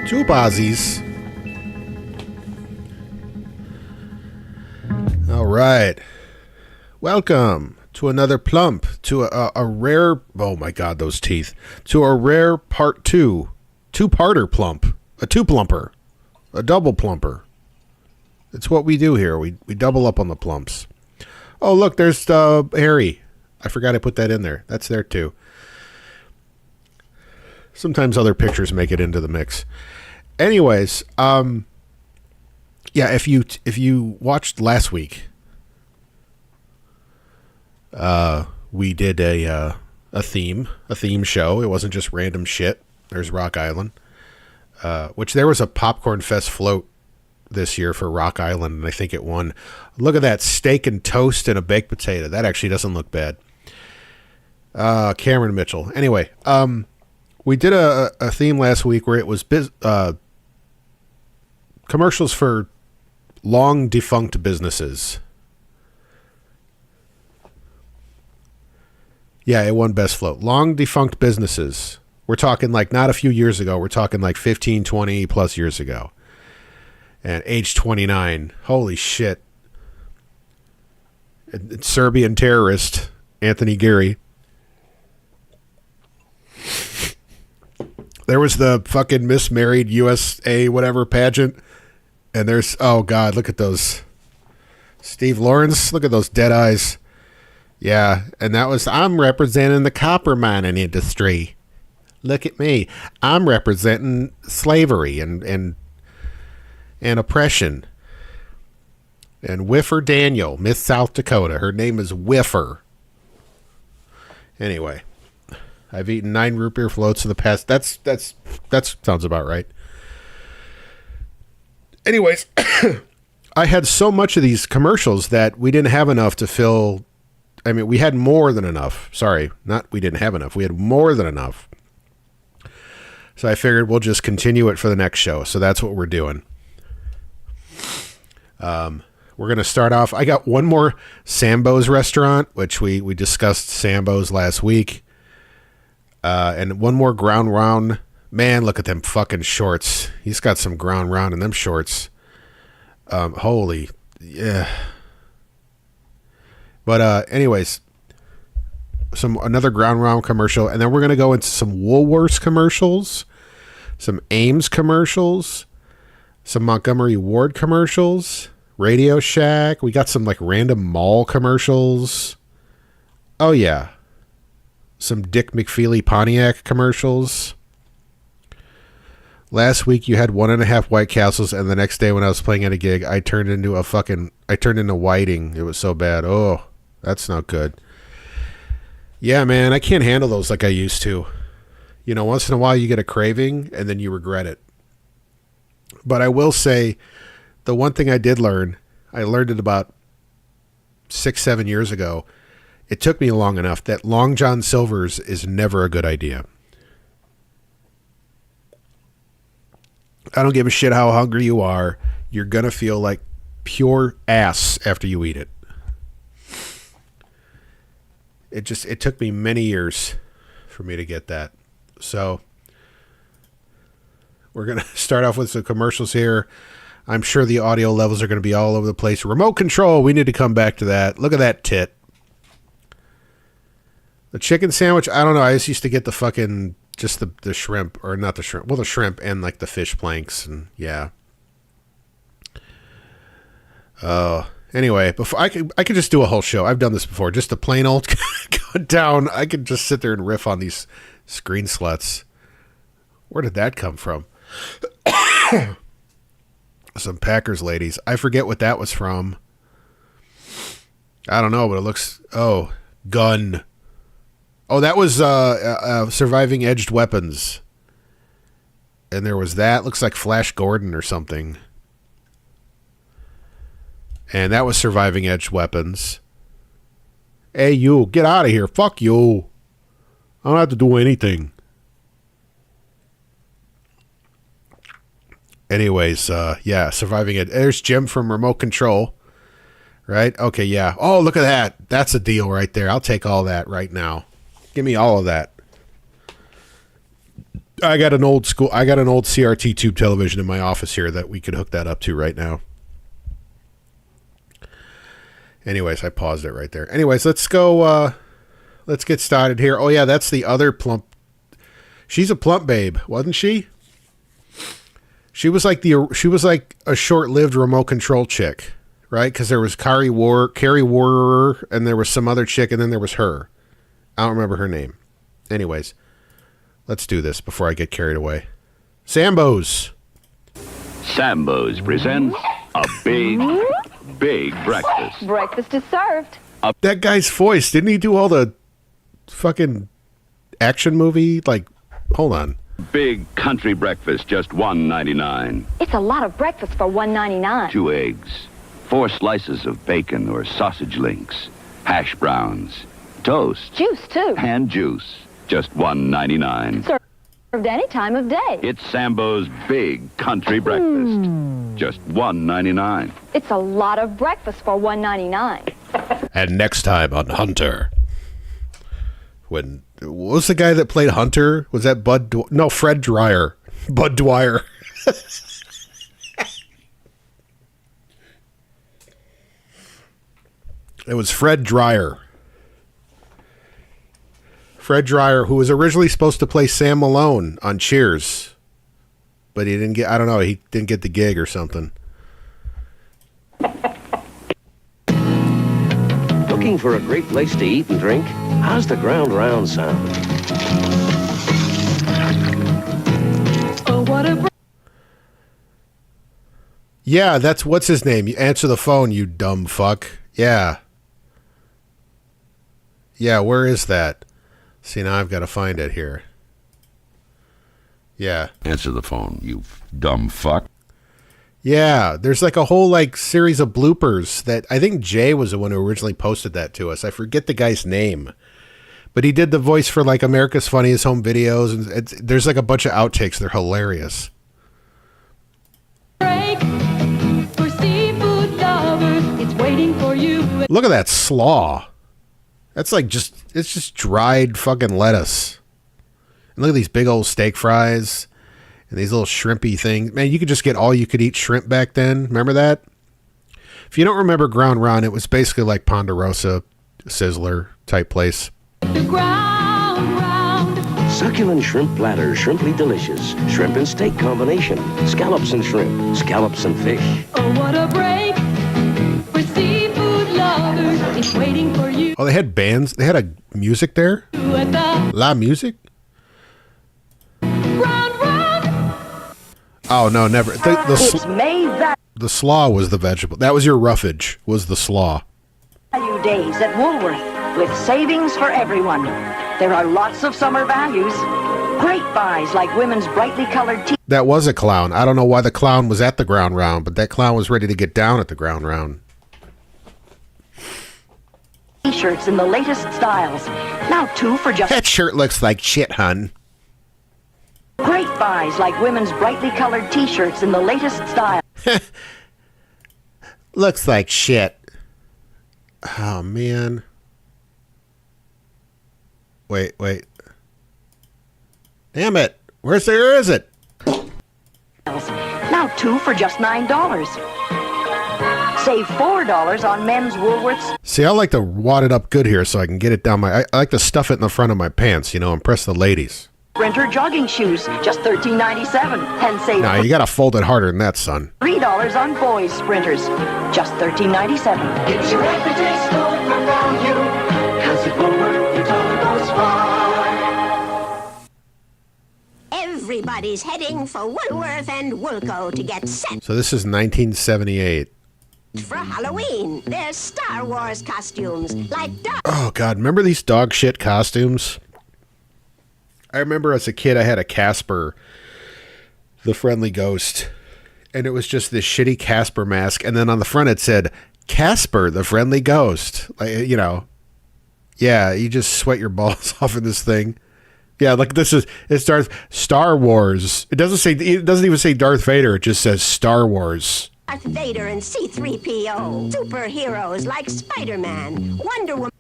Two Aussies. All right. Welcome to another plump, to a rare, oh my God, those teeth, to a rare part two-parter plump, a two-plumper, a double plumper. It's what we do here. We double up on the plumps. Oh, look, there's Harry. I forgot I put that in there. That's there too. Sometimes other pictures make it into the mix. Anyways, yeah, if you watched last week, we did a theme show. It wasn't just random shit. There's Rock Island, which there was a Popcorn Fest float this year for Rock Island, and I think it won. Look at that, steak and toast and a baked potato. That actually doesn't look bad. Cameron Mitchell. Anyway, we did a theme last week where it was commercials for long defunct businesses. Yeah, it won Best Float. Long defunct businesses. We're talking like not a few years ago. We're talking like 15, 20 plus years ago. And age 29. Holy shit. Serbian terrorist Anthony Geary. There was the fucking Miss Married USA whatever pageant. And there's, oh God, look at those. Steve Lawrence, look at those dead eyes. Yeah, and that was, I'm representing the copper mining industry. Look at me. I'm representing slavery and oppression. And Whiffer Daniel, Miss South Dakota. Her name is Whiffer. Anyway, I've eaten 9 root beer floats in the past. That sounds about right. Anyways, I had so much of these commercials that we didn't have enough to fill. I mean, we had more than enough. Sorry, not we didn't have enough. We had more than enough. So I figured we'll just continue it for the next show. So that's what we're doing. We're going to start off. I got one more Sambo's restaurant, which we discussed Sambo's last week. And one more ground round. Man, look at them fucking shorts. He's got some ground round in them shorts. Holy, yeah. But anyways, another ground round commercial, and then we're gonna go into some Woolworths commercials, some Ames commercials, some Montgomery Ward commercials, Radio Shack. We got some like random mall commercials. Oh yeah, some Dick McFeely Pontiac commercials. Last week you had 1.5 White Castles, and the next day when I was playing at a gig, I turned into whiting. It was so bad. Oh, that's not good. Yeah, man, I can't handle those like I used to. You know, once in a while you get a craving, and then you regret it. But I will say, the one thing I did learn, I learned it about 6-7 years ago. It took me long enough that Long John Silver's is never a good idea. I don't give a shit how hungry you are. You're going to feel like pure ass after you eat it. It took me many years for me to get that. So we're going to start off with some commercials here. I'm sure the audio levels are going to be all over the place. Remote control. We need to come back to that. Look at that tit. The chicken sandwich. I don't know. I just used to get the fucking... just the shrimp, or not the shrimp. Well, the shrimp and like the fish planks, and yeah. Anyway, before I could just do a whole show. I've done this before. Just a plain old go down. I could just sit there and riff on these screen sluts. Where did that come from? Some Packers ladies. I forget what that was from. I don't know, but it looks. Oh, gun. Oh, that was Surviving Edged Weapons. And there was that. Looks like Flash Gordon or something. And that was Surviving Edged Weapons. Hey, you. Get out of here. Fuck you. I don't have to do anything. Anyways, yeah, Surviving Edge. There's Jim from Remote Control. Right? Okay, yeah. Oh, look at that. That's a deal right there. I'll take all that right now. Give me all of that. I got an old CRT tube television in my office here that we could hook that up to right now. Anyways, I paused it right there. Anyways, let's go. Let's get started here. Oh yeah, that's the other plump. She's a plump babe, wasn't she? She was like a short-lived remote control chick, right? Because there was Carrie War, and there was some other chick, and then there was her. I don't remember her name. Anyways, let's do this before I get carried away. Sambo's. Sambo's presents a big breakfast. Breakfast is served. That guy's voice, didn't he do all the fucking action movie? Like, hold on. Big country breakfast, just $1.99. It's a lot of breakfast for $1.99. 2 eggs, 4 slices of bacon or sausage links, hash browns, toast. Juice, too. And juice, just $1.99. Served any time of day. It's Sambo's Big Country Breakfast, just $1.99. It's a lot of breakfast for $1.99. And next time on Hunter, what was the guy that played Hunter? Was that no, Fred Dwyer. Bud Dwyer. It was Fred Dwyer. Fred Dwyer, who was originally supposed to play Sam Malone on Cheers. But he didn't get, I don't know, he didn't get the gig or something. Looking for a great place to eat and drink? How's the Ground Round sound? Oh, what a Yeah, that's, what's his name? You answer the phone, you dumb fuck. Yeah. Yeah, where is that? See, now I've got to find it here. Yeah. Answer the phone, you dumb fuck. Yeah, there's like a whole like series of bloopers that I think Jay was the one who originally posted that to us. I forget the guy's name, but he did the voice for like America's Funniest Home Videos, and there's like a bunch of outtakes. They're hilarious. break for seafood lovers. It's waiting for you. Look at that slaw. That's like it's just dried fucking lettuce. And look at these big old steak fries. And these little shrimpy things. Man, you could just get all you could eat shrimp back then. Remember that? If you don't remember Ground Round, it was basically like Ponderosa, Sizzler type place. The ground round. Succulent shrimp platter, shrimply delicious. Shrimp and steak combination. Scallops and shrimp. Scallops and fish. Oh, what a break for seafood lovers. It's waiting for you. Oh, they had bands. They had a music there? At the La Music? ground round. Oh, no, never. The slaw was the vegetable. That was your roughage, was the slaw. Value days at Woolworth with savings for everyone. There are lots of summer values. Great buys like women's brightly colored That was a clown. I don't know why the clown was at the Ground Round, but that clown was ready to get down at the Ground Round. t-shirts in the latest styles. Now 2 for just That shirt looks like shit, hun. great buys like women's brightly colored t-shirts in the latest style. Looks like shit. Oh, man. Wait. Damn it. Where is it? Now 2 for just $9. Save $4 on men's Woolworths See, I like to wad it up good here so I can get it down I like to stuff it in the front of my pants, impress the ladies. Sprinter jogging shoes, just $13.97. And save Nah, you gotta fold it harder than that, son. $3 on boys Sprinters, just $13.97. It's your everyday store for value. 'Cause at Woolworth, your dollar goes far. Everybody's heading for Woolworth and Woolco to get set So this is 1978. for Halloween. There's Star Wars costumes like Darth Oh, God. Remember these dog shit costumes? I remember as a kid, I had a Casper, the friendly ghost, and it was just this shitty Casper mask. And then on the front, it said, Casper, the friendly ghost. Like, yeah, you just sweat your balls off of this thing. Yeah, like it's Star Wars. It doesn't even say Darth Vader. It just says Star Wars. Vader and C-3PO. Superheroes like Spider-Man, Wonder Woman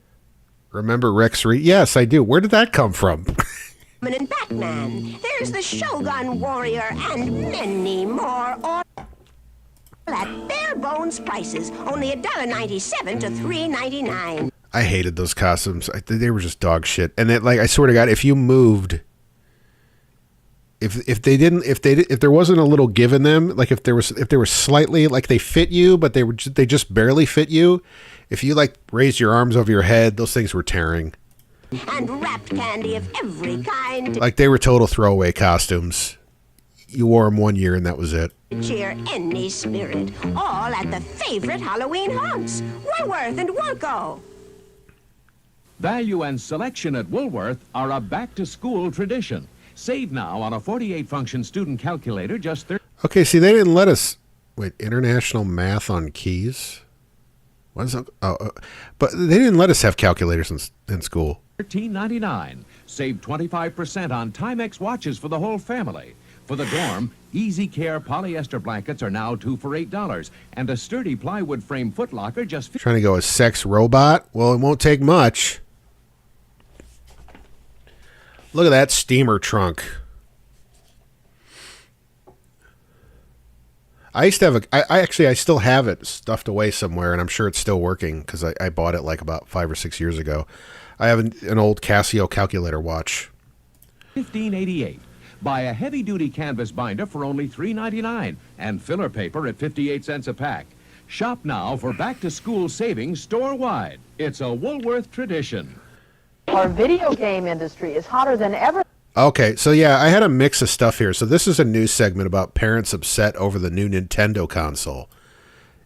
Remember Rex Reed? Yes, I do. Where did that come from? and Batman. There's the Shogun Warrior and many more. All at bare bones prices. Only $1.97 to $3.99. I hated those costumes. They were just dog shit. And I swear to God, if you moved, if there wasn't a little give in them, like if they were slightly like they fit you, but they just barely fit you. If you raised your arms over your head, those things were tearing. And wrapped candy of every kind to Like they were total throwaway costumes. You wore them one year and that was it. cheer any spirit. All at the favorite Halloween haunts. Woolworth and Woolco. Value and selection at Woolworth are a back-to-school tradition. Save now on a 48-function student calculator just Okay, see, they didn't let us... Wait, international math on keys? What is that? But they didn't let us have calculators in school. $13.99. Save 25% on Timex watches for the whole family. For the dorm, Easy Care polyester blankets are now 2 for $8, and a sturdy plywood frame footlocker just... Trying to go a sex robot? Well, it won't take much. Look at that steamer trunk. I used to have I still have it stuffed away somewhere, and I'm sure it's still working because I bought it like about 5 or 6 years ago. I have an old Casio calculator watch. $15.88. Buy a heavy-duty canvas binder for only $3.99 and filler paper at 58 cents a pack. Shop now for back-to-school savings store-wide. It's a Woolworth tradition. Our video game industry is hotter than ever. Okay, so yeah, I had a mix of stuff here. So this is a news segment about parents upset over the new Nintendo console.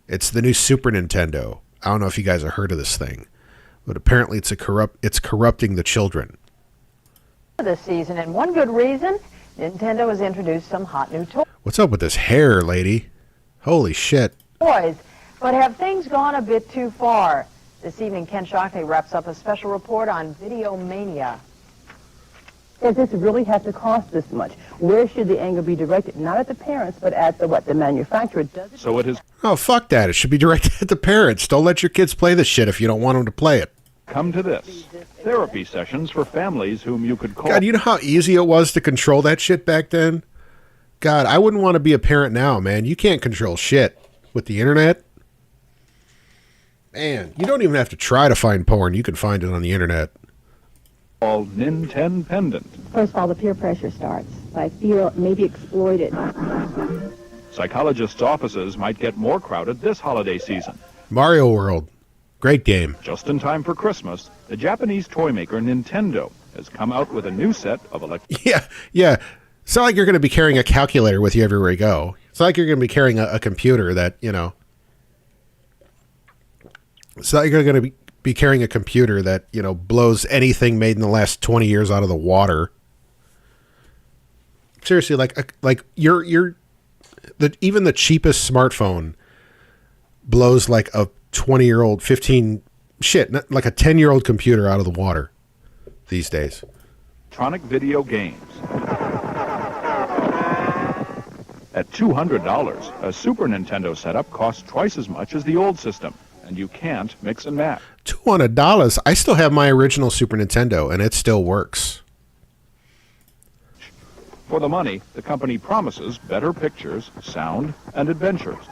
It's the new Super Nintendo. I don't know if you guys have heard of this thing, but apparently it's corrupting the children. This season, and one good reason, Nintendo has introduced some hot new What's up with this hair, lady? Holy shit. toys. But have things gone a bit too far? This evening, Ken Shockney wraps up a special report on Video Mania. Does this really have to cost this much? Where should the anger be directed? Not at the parents, but at the manufacturer. Does it? So it has Oh, fuck that. It should be directed at the parents. Don't let your kids play this shit if you don't want them to play it. come to this. Therapy sessions for families whom you could call... God, you know how easy it was to control that shit back then? God, I wouldn't want to be a parent now, man. You can't control shit with the internet. Man, you don't even have to try to find porn. You can find it on the internet. Called Nintendo Pendant. First of all, the peer pressure starts. I feel maybe exploited. Psychologists' offices might get more crowded this holiday season. Mario World. Great game. Just in time for Christmas, the Japanese toy maker Nintendo has come out with a new set of Yeah. It's not like you're going to be carrying a calculator with you everywhere you go. It's not like you're going to be carrying a computer that, you know... It's not like you're going to be carrying a computer that, you know, blows anything made in the last 20 years out of the water. Seriously, like even the cheapest smartphone blows like a 20-year-old, like a 10-year-old computer out of the water these days. electronic video games. At $200, a Super Nintendo setup costs twice as much as the old system, and you can't mix and match. $200? I still have my original Super Nintendo, and it still works. For the money, the company promises better pictures, sound, and adventures.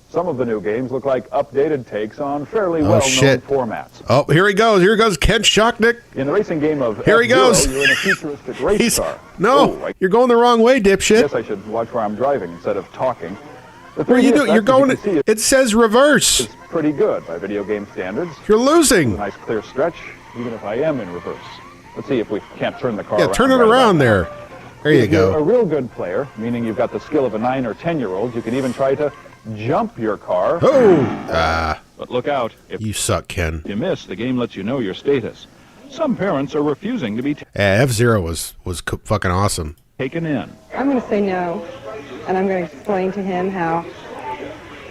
Some of the new games look like updated takes on fairly well-known formats. Oh, here he goes. Here goes Ken Shocknick. In the racing game of Here he goes. You're in a futuristic race car. No, you're going the wrong way, dipshit. Guess I should watch where I'm driving instead of talking. What are you doing? You're going. It says reverse. It's pretty good by video game standards. You're losing. A nice clear stretch, even if I am in reverse. Let's see if we can't turn the car around. Yeah, turn it around there. There you go. If you're a real good player, meaning you've got the skill of a 9 or 10-year-old, you can even try to jump your car. Oh! But look out. If you suck, Ken. you miss, the game lets you know your status. Some parents are refusing to be F-Zero was fucking awesome. taken in. I'm going to say no, and I'm going to explain to him how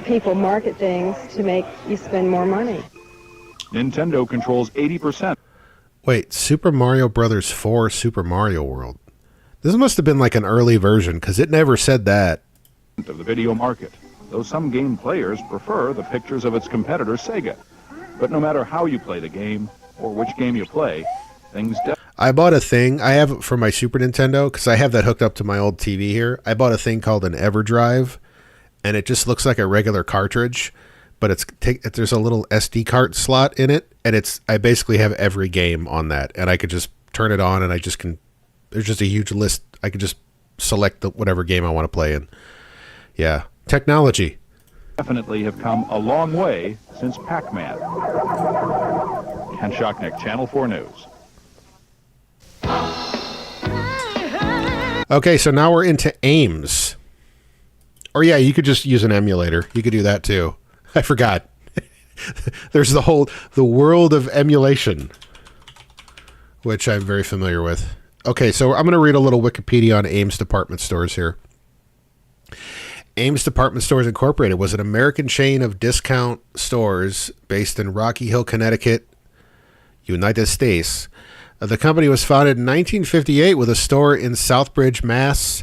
people market things to make you spend more money. Nintendo controls 80%. Wait, Super Mario Brothers 4 Super Mario World. This must have been like an early version, because it never said that. Of the video market, though some game players prefer the pictures of its competitor Sega. But no matter how you play the game, or which game you play, things I bought a thing, I have it for my Super Nintendo, because I have that hooked up to my old TV here. I bought a thing called an EverDrive, and it just looks like a regular cartridge, but there's a little SD card slot in it, and I basically have every game on that, and I could just turn it on, and there's just a huge list. I could just select whatever game I want to play in. Yeah, technology. definitely have come a long way since Pac-Man. Ken Shocknick, Channel 4 News. Okay, so now we're into AIMS. Or yeah, you could just use an emulator. You could do that too. I forgot. There's the world of emulation. which I'm very familiar with. Okay, so I'm going to read a little Wikipedia on Ames Department Stores here. Ames Department Stores Incorporated was an American chain of discount stores based in Rocky Hill, Connecticut, United States. The company was founded in 1958 with a store in Southbridge, Mass.,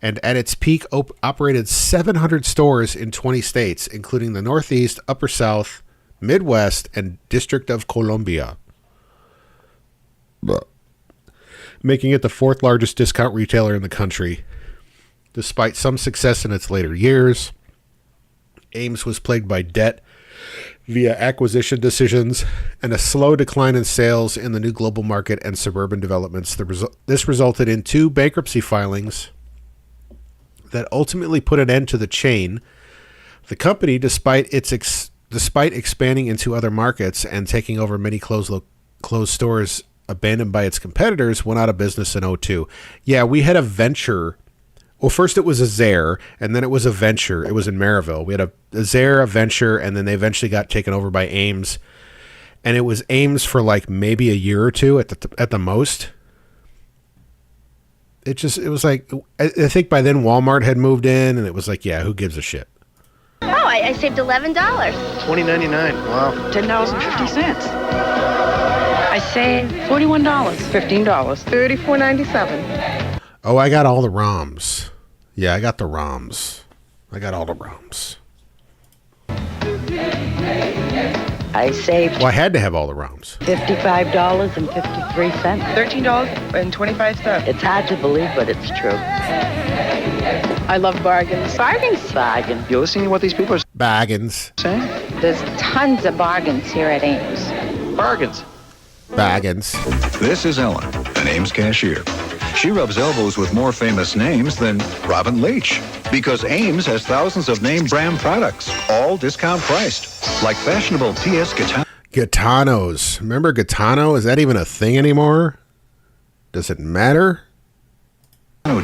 and at its peak operated 700 stores in 20 states, including the Northeast, Upper South, Midwest, and District of Columbia, making it the fourth largest discount retailer in the country. Despite some success in its later years, Ames was plagued by debt via acquisition decisions and a slow decline in sales in the new global market and suburban developments. This resulted in 2 bankruptcy filings that ultimately put an end to the chain. The company, despite expanding into other markets and taking over many closed stores abandoned by its competitors, went out of business in 2002. Yeah, we had a venture. Well, first it was a Zare, and then it was a venture. It was in Maryville. We had a Zare, a venture, and then they eventually got taken over by Ames. And it was Ames for like maybe a year or two at the most. It was like, I think by then Walmart had moved in, and it was like, yeah, who gives a shit? Oh, I saved $11. $20.99. Wow. $10.50. I saved $41. $15. $34.97. Oh, I got all the ROMs. Yeah, I got the ROMs. I got all the ROMs. I saved... Well, I had to have all the ROMs. $55.53. $13.25. It's hard to believe, but it's true. I love bargains. Bargains? Bargain. You're listening to what these people are Bargains. saying? There's tons of bargains here at Ames. Bargains. Bargains. This is Ellen, an Ames cashier. She rubs elbows with more famous names than Robin Leach, because Ames has thousands of name brand products, all discount priced, like fashionable PS Gitanos. Remember Gitano? Is that even a thing anymore? Does it matter?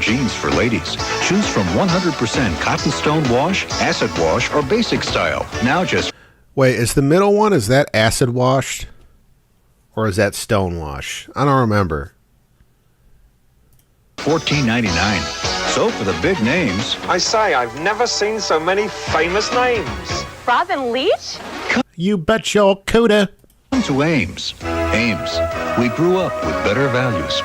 Jeans for ladies. Choose from 100% cotton stone wash, acid wash, or basic style. Now just... Wait, is the middle one, is that acid washed? Or is that stone wash? I don't remember. $14.99. So for the big names... I say, I've never seen so many famous names. Robin Leach? You bet your Coda. Come to Ames. Ames. We grew up with better values.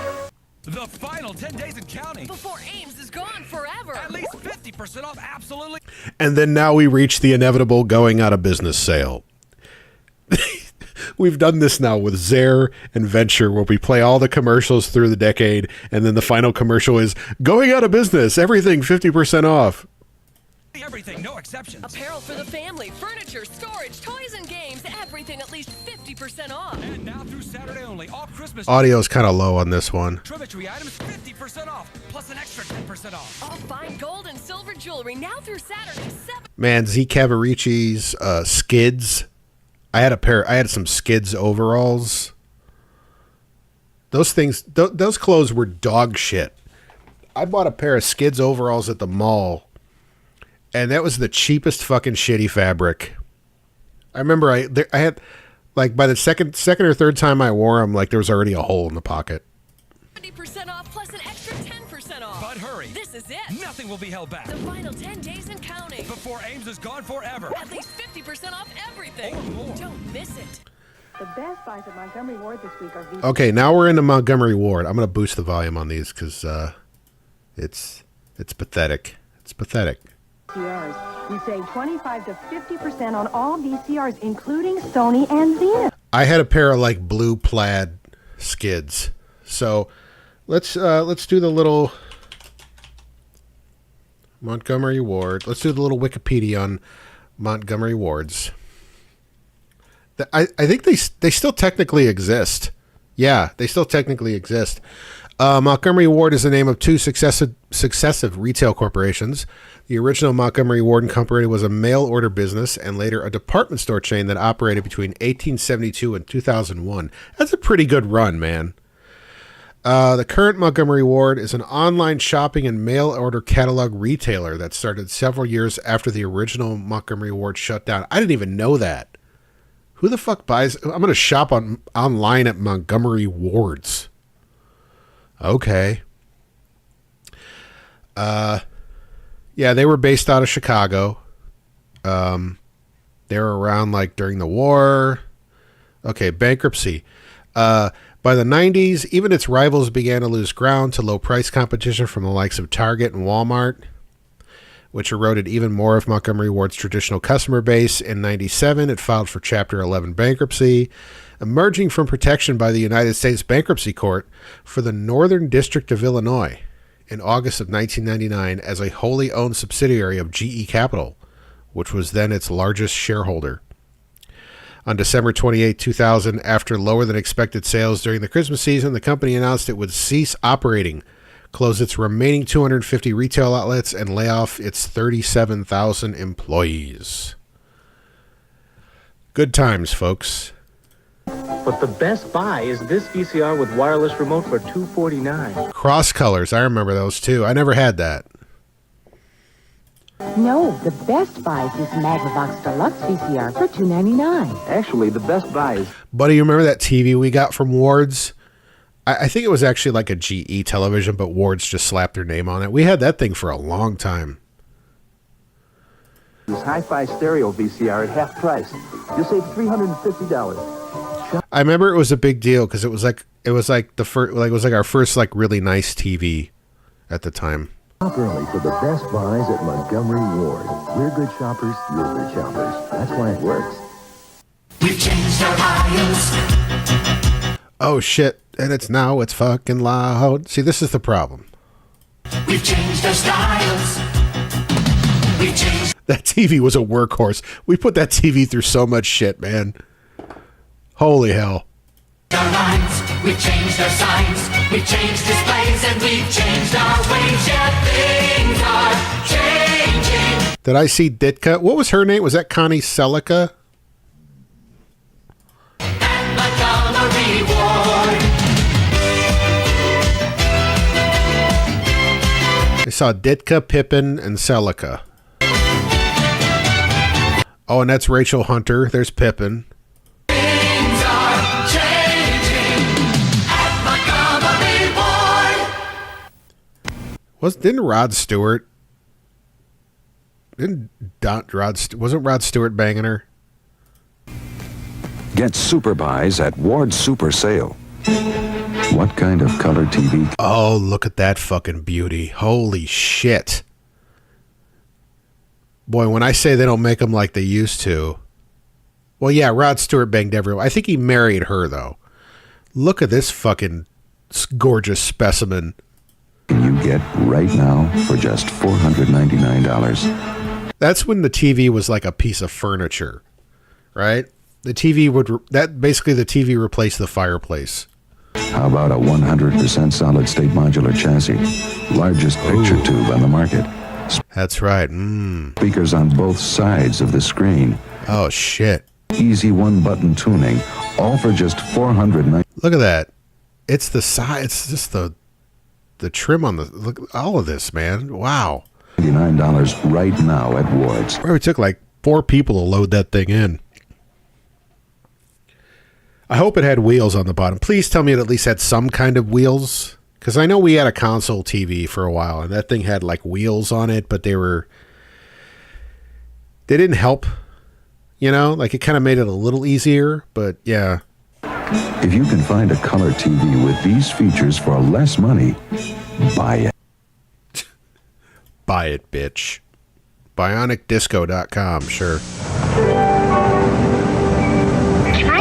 The final 10 days in counting. Before Ames is gone forever. At least 50% off, absolutely. And then now we reach the inevitable going out of business sale. We've done this now with Zare and Venture, where we play all the commercials through the decade, and then the final commercial is going out of business, everything 50% off. Everything, no exceptions. Apparel for the family, furniture, storage, toys, and games. Everything at least 50% off. And now through Saturday only, all Christmas... Audio's kind of low on this one. Trimmetry items 50% off, plus an extra 10% off. All fine gold and silver jewelry now through Saturday 7. Man, Z Cavaricci's Skids. I had some Skids overalls. Those things, those clothes were dog shit. I bought a pair of Skids overalls at the mall, and that was the cheapest fucking shitty fabric. I remember I had, like, by the second or third time I wore them, like, there was already a hole in the pocket. 50% off plus an extra 10% off. But hurry. This is it. Nothing will be held back. The final 10 days and counting. Before Ames is gone forever. At least 50% off everything. Or more. Don't miss it. The best buys at Montgomery Ward this week are... Okay, now we're into Montgomery Ward. I'm going to boost the volume on these because it's pathetic. It's pathetic. VCRs. You save 25 to 50% on all VCRs, including Sony and Zenith. I had a pair of like blue plaid Skids. So let's do the little Montgomery Ward. Let's do the little Wikipedia on Montgomery Wards. I think they still technically exist. Yeah, they still technically exist. Montgomery Ward is the name of two successive retail corporations. The original Montgomery Ward Incorporated was a mail order business and later a department store chain that operated between 1872 and 2001. That's a pretty good run, man. The current Montgomery Ward is an online shopping and mail order catalog retailer that started several years after the original Montgomery Ward shut down. I didn't even know that. Who the fuck buys... I'm going to shop online at Montgomery Wards. Okay. Yeah, they were based out of Chicago. They were around like during the war. Okay, bankruptcy. By the 90s, even its rivals began to lose ground to low price competition from the likes of Target and Walmart, which eroded even more of Montgomery Ward's traditional customer base. In 97, it filed for Chapter 11 bankruptcy, emerging from protection by the United States Bankruptcy Court for the Northern District of Illinois in August of 1999 as a wholly owned subsidiary of GE Capital, which was then its largest shareholder. On December 28, 2000, after lower than expected sales during the Christmas season, the company announced it would cease operating, close its remaining 250 retail outlets, and lay off its 37,000 employees. Good times, folks. But the best buy is this VCR with wireless remote for $249. Cross colors, I remember those too. I never had that. No, the best buy is this Magnavox Deluxe VCR for $299. Actually, the best buy is... Buddy, you remember that TV we got from Ward's? I think it was actually like a GE television, but Ward's just slapped their name on it. We had that thing for a long time. This hi-fi stereo VCR at half price. You'll save $350. I remember it was a big deal because it was like the first, like it was like our first like really nice TV at the time. Shop early for the best buys at Montgomery Ward. We're good shoppers, you're good shoppers. That's why it works. We've changed our aisles. Oh shit, and it's fucking loud. See, this is the problem. We've changed our styles. We've changed. That TV was a workhorse. We put that TV through so much shit, man. Holy hell. Our lines, we've changed our signs, we've changed displays, and we've changed our ways. Yeah, things are changing. Did I see Ditka? What was her name? Was that Connie Selica? At Montgomery Ward. I saw Ditka, Pippin, and Selica. Oh, and that's Rachel Hunter. There's Pippin. Wasn't Rod Stewart banging her? Get super buys at Ward's Super Sale. What kind of color TV? Oh, look at that fucking beauty. Holy shit. Boy, when I say they don't make them like they used to. Well, yeah, Rod Stewart banged everyone. I think he married her, though. Look at this fucking gorgeous specimen. You get right now for just $499. That's when the TV was like a piece of furniture, right? The TV basically the TV replaced the fireplace. How about a 100% solid state modular chassis? Largest picture tube on the market. That's right. Speakers on both sides of the screen. Oh shit. Easy one-button tuning, all for just $499. Look at that. It's the side. It's just the trim on the look. All of this, man. Wow. $99 right now at Ward's. It took like 4 people to load that thing in. I hope it had wheels on the bottom. Please tell me it at least had some kind of wheels, because I know we had a console TV for a while, and that thing had like wheels on it, but they didn't help. You know, like it kind of made it a little easier, but yeah. If you can find a color TV with these features for less money, buy it. Buy it, bitch. BionicDisco.com, sure.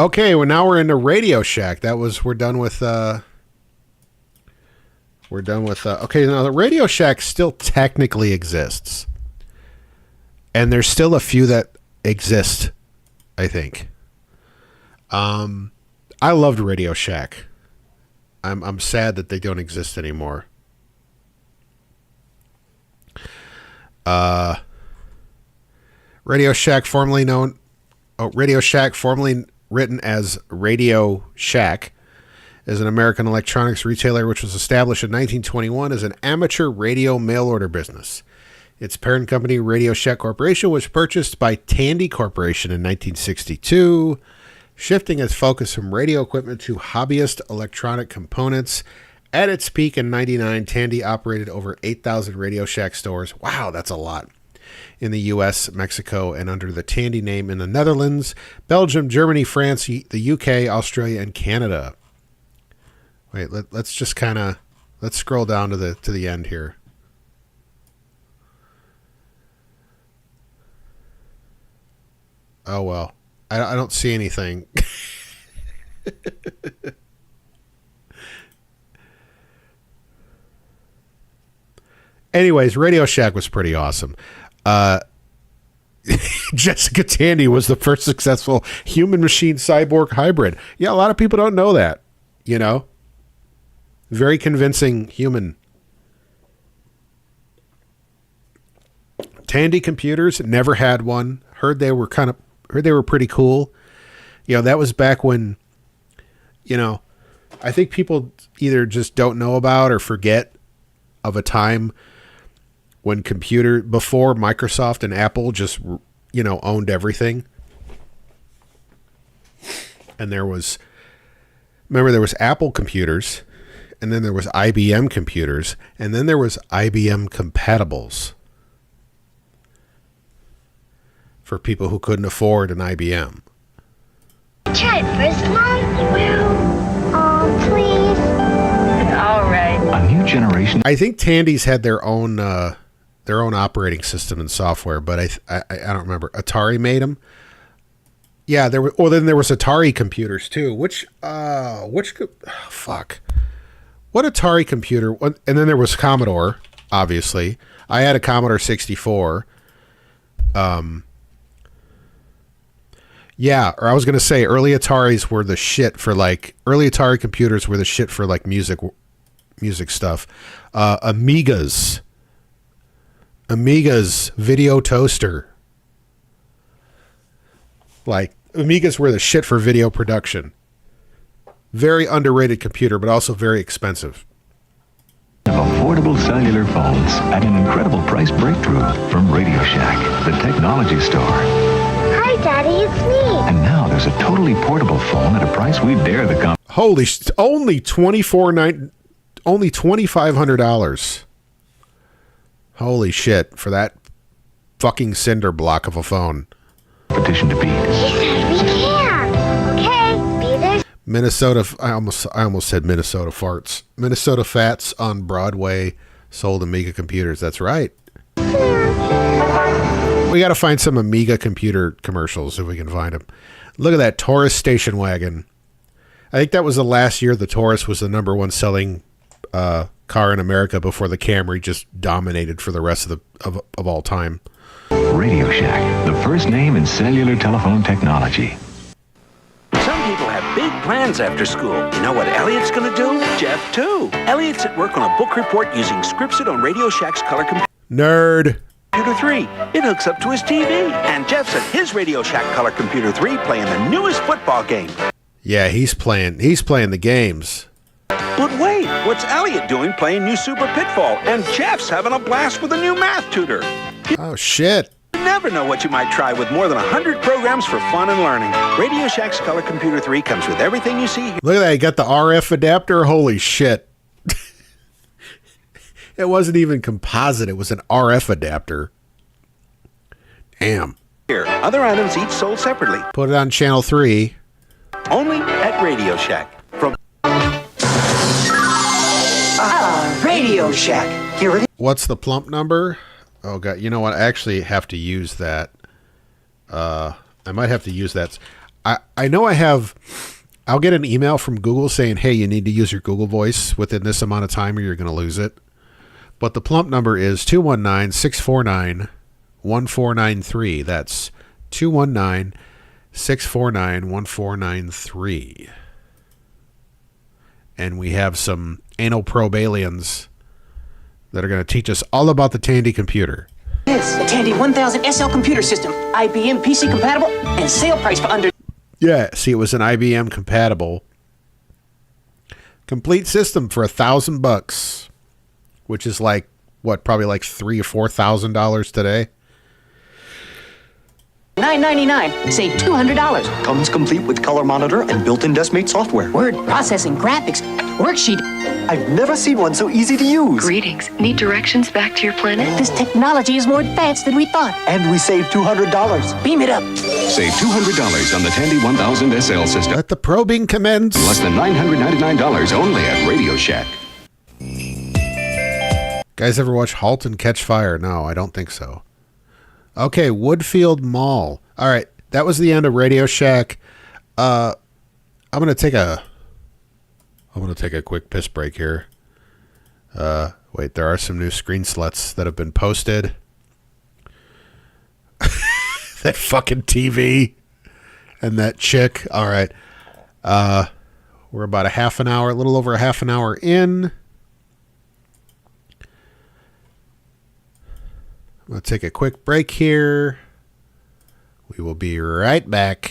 Okay, well now we're into Radio Shack. We're done with okay, now the Radio Shack still technically exists. And there's still a few that exist, I think. I loved Radio Shack. I'm sad that they don't exist anymore. Radio Shack, formerly written as Radio Shack, is an American electronics retailer which was established in 1921 as an amateur radio mail order business. Its parent company, Radio Shack Corporation, was purchased by Tandy Corporation in 1962, shifting its focus from radio equipment to hobbyist electronic components At its peak in 99, Tandy operated over 8,000 Radio Shack stores. Wow, that's a lot. In the U.S., Mexico, and under the Tandy name in the Netherlands, Belgium, Germany, France, the UK, Australia, and Canada. Wait, let's just kind of let's scroll down to the end here. Oh well, I don't see anything. Anyways, Radio Shack was pretty awesome. Jessica Tandy was the first successful human-machine cyborg hybrid. Yeah, a lot of people don't know that, you know. Very convincing human. Tandy computers, never had one. Heard they were pretty cool. You know, that was back when, you know, I think people either just don't know about or forget of a time when before Microsoft and Apple just, you know, owned everything. And there was Apple computers, and then there was IBM computers, and then there was IBM compatibles for people who couldn't afford an IBM. Try it first, Mom. Well, please. All right. A new generation. I think Tandy's had their own operating system and software, but I don't remember. Atari made them. Yeah, then there was Atari computers too. Fuck. What Atari computer? And then there was Commodore, obviously. I had a Commodore 64. Yeah, or I was going to say early Ataris were the shit for early Atari computers were the shit for music stuff. Amiga's video toaster. Amigas were the shit for video production. Very underrated computer, but also very expensive. Affordable cellular phones at an incredible price breakthrough from Radio Shack, the technology store. Hi, Daddy, it's me. And now there's a totally portable phone at a price we dare the only $2,500. Holy shit for that fucking cinder block of a phone. Petition to beat. He said we can. Okay, be there. Minnesota. I almost said Minnesota farts. Minnesota Fats on Broadway sold Amiga computers. That's right. We got to find some Amiga computer commercials if we can find them. Look at that Taurus station wagon. I think that was the last year the Taurus was the number one selling car in America before the Camry just dominated for the rest of all time. Radio Shack, the first name in cellular telephone technology. Some people have big plans after school. You know what Elliot's going to do? Jeff, too. Elliot's at work on a book report using Scripsit on Radio Shack's color Nerd. Computer 3. It hooks up to his TV. And Jeff's at his Radio Shack Color Computer 3 playing the newest football game. Yeah, he's playing the games. But wait, what's Elliot doing playing New Super Pitfall? And Jeff's having a blast with a new math tutor. Oh, shit. You never know what you might try with more than 100 programs for fun and learning. Radio Shack's Color Computer 3 comes with everything you see here. Look at that. You got the RF adapter. Holy shit. It wasn't even composite. It was an RF adapter. Damn. Here, other items each sold separately. Put it on channel 3. Only at Radio Shack. From Radio Shack. Here it is. What's the plump number? Oh, God. You know what? I actually have to use that. I might have to use that. I know I have... I'll get an email from Google saying, hey, you need to use your Google Voice within this amount of time or you're going to lose it. But the plump number is 219-649-1493. That's 219-649-1493. And we have some anal probe aliens that are going to teach us all about the Tandy computer. It's the Tandy 1000 SL computer system, IBM PC compatible, and sale price for under... Yeah, see, it was an IBM compatible complete system for $1,000, which is like what, probably like $3,000 or $4,000 today. $9.99, save $200. Comes complete with color monitor and built-in DeskMate software. Word processing, graphics, worksheet. I've never seen one so easy to use. Greetings. Need directions back to your planet? This technology is more advanced than we thought. And we saved $200. Beam it up. Save $200 on the Tandy 1000 SL system. Let the probing commence. Less than $999 only at Radio Shack. Guys ever watch Halt and Catch Fire? No, I don't think so. Okay, Woodfield Mall. All right, that was the end of Radio Shack. I'm gonna take a quick piss break here. Wait, there are some new screen sluts that have been posted. That fucking TV and that chick. All right, we're about a little over a half an hour in. I'm going to take a quick break here. We will be right back.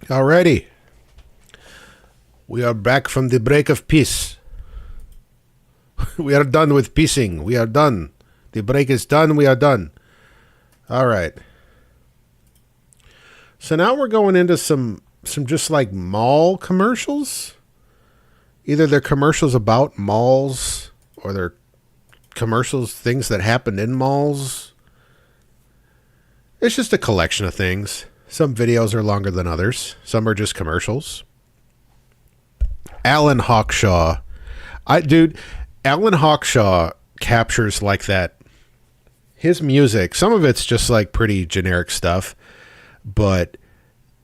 Alrighty. We are back from the break of peace. We are done with piecing. We are done. The break is done. We are done. All right. So now we're going into some just like mall commercials. Either they're commercials about malls or they're commercials, things that happened in malls. It's just a collection of things. Some videos are longer than others. Some are just commercials. Alan Hawkshaw. Alan Hawkshaw captures like that. His music, some of it's just like pretty generic stuff, but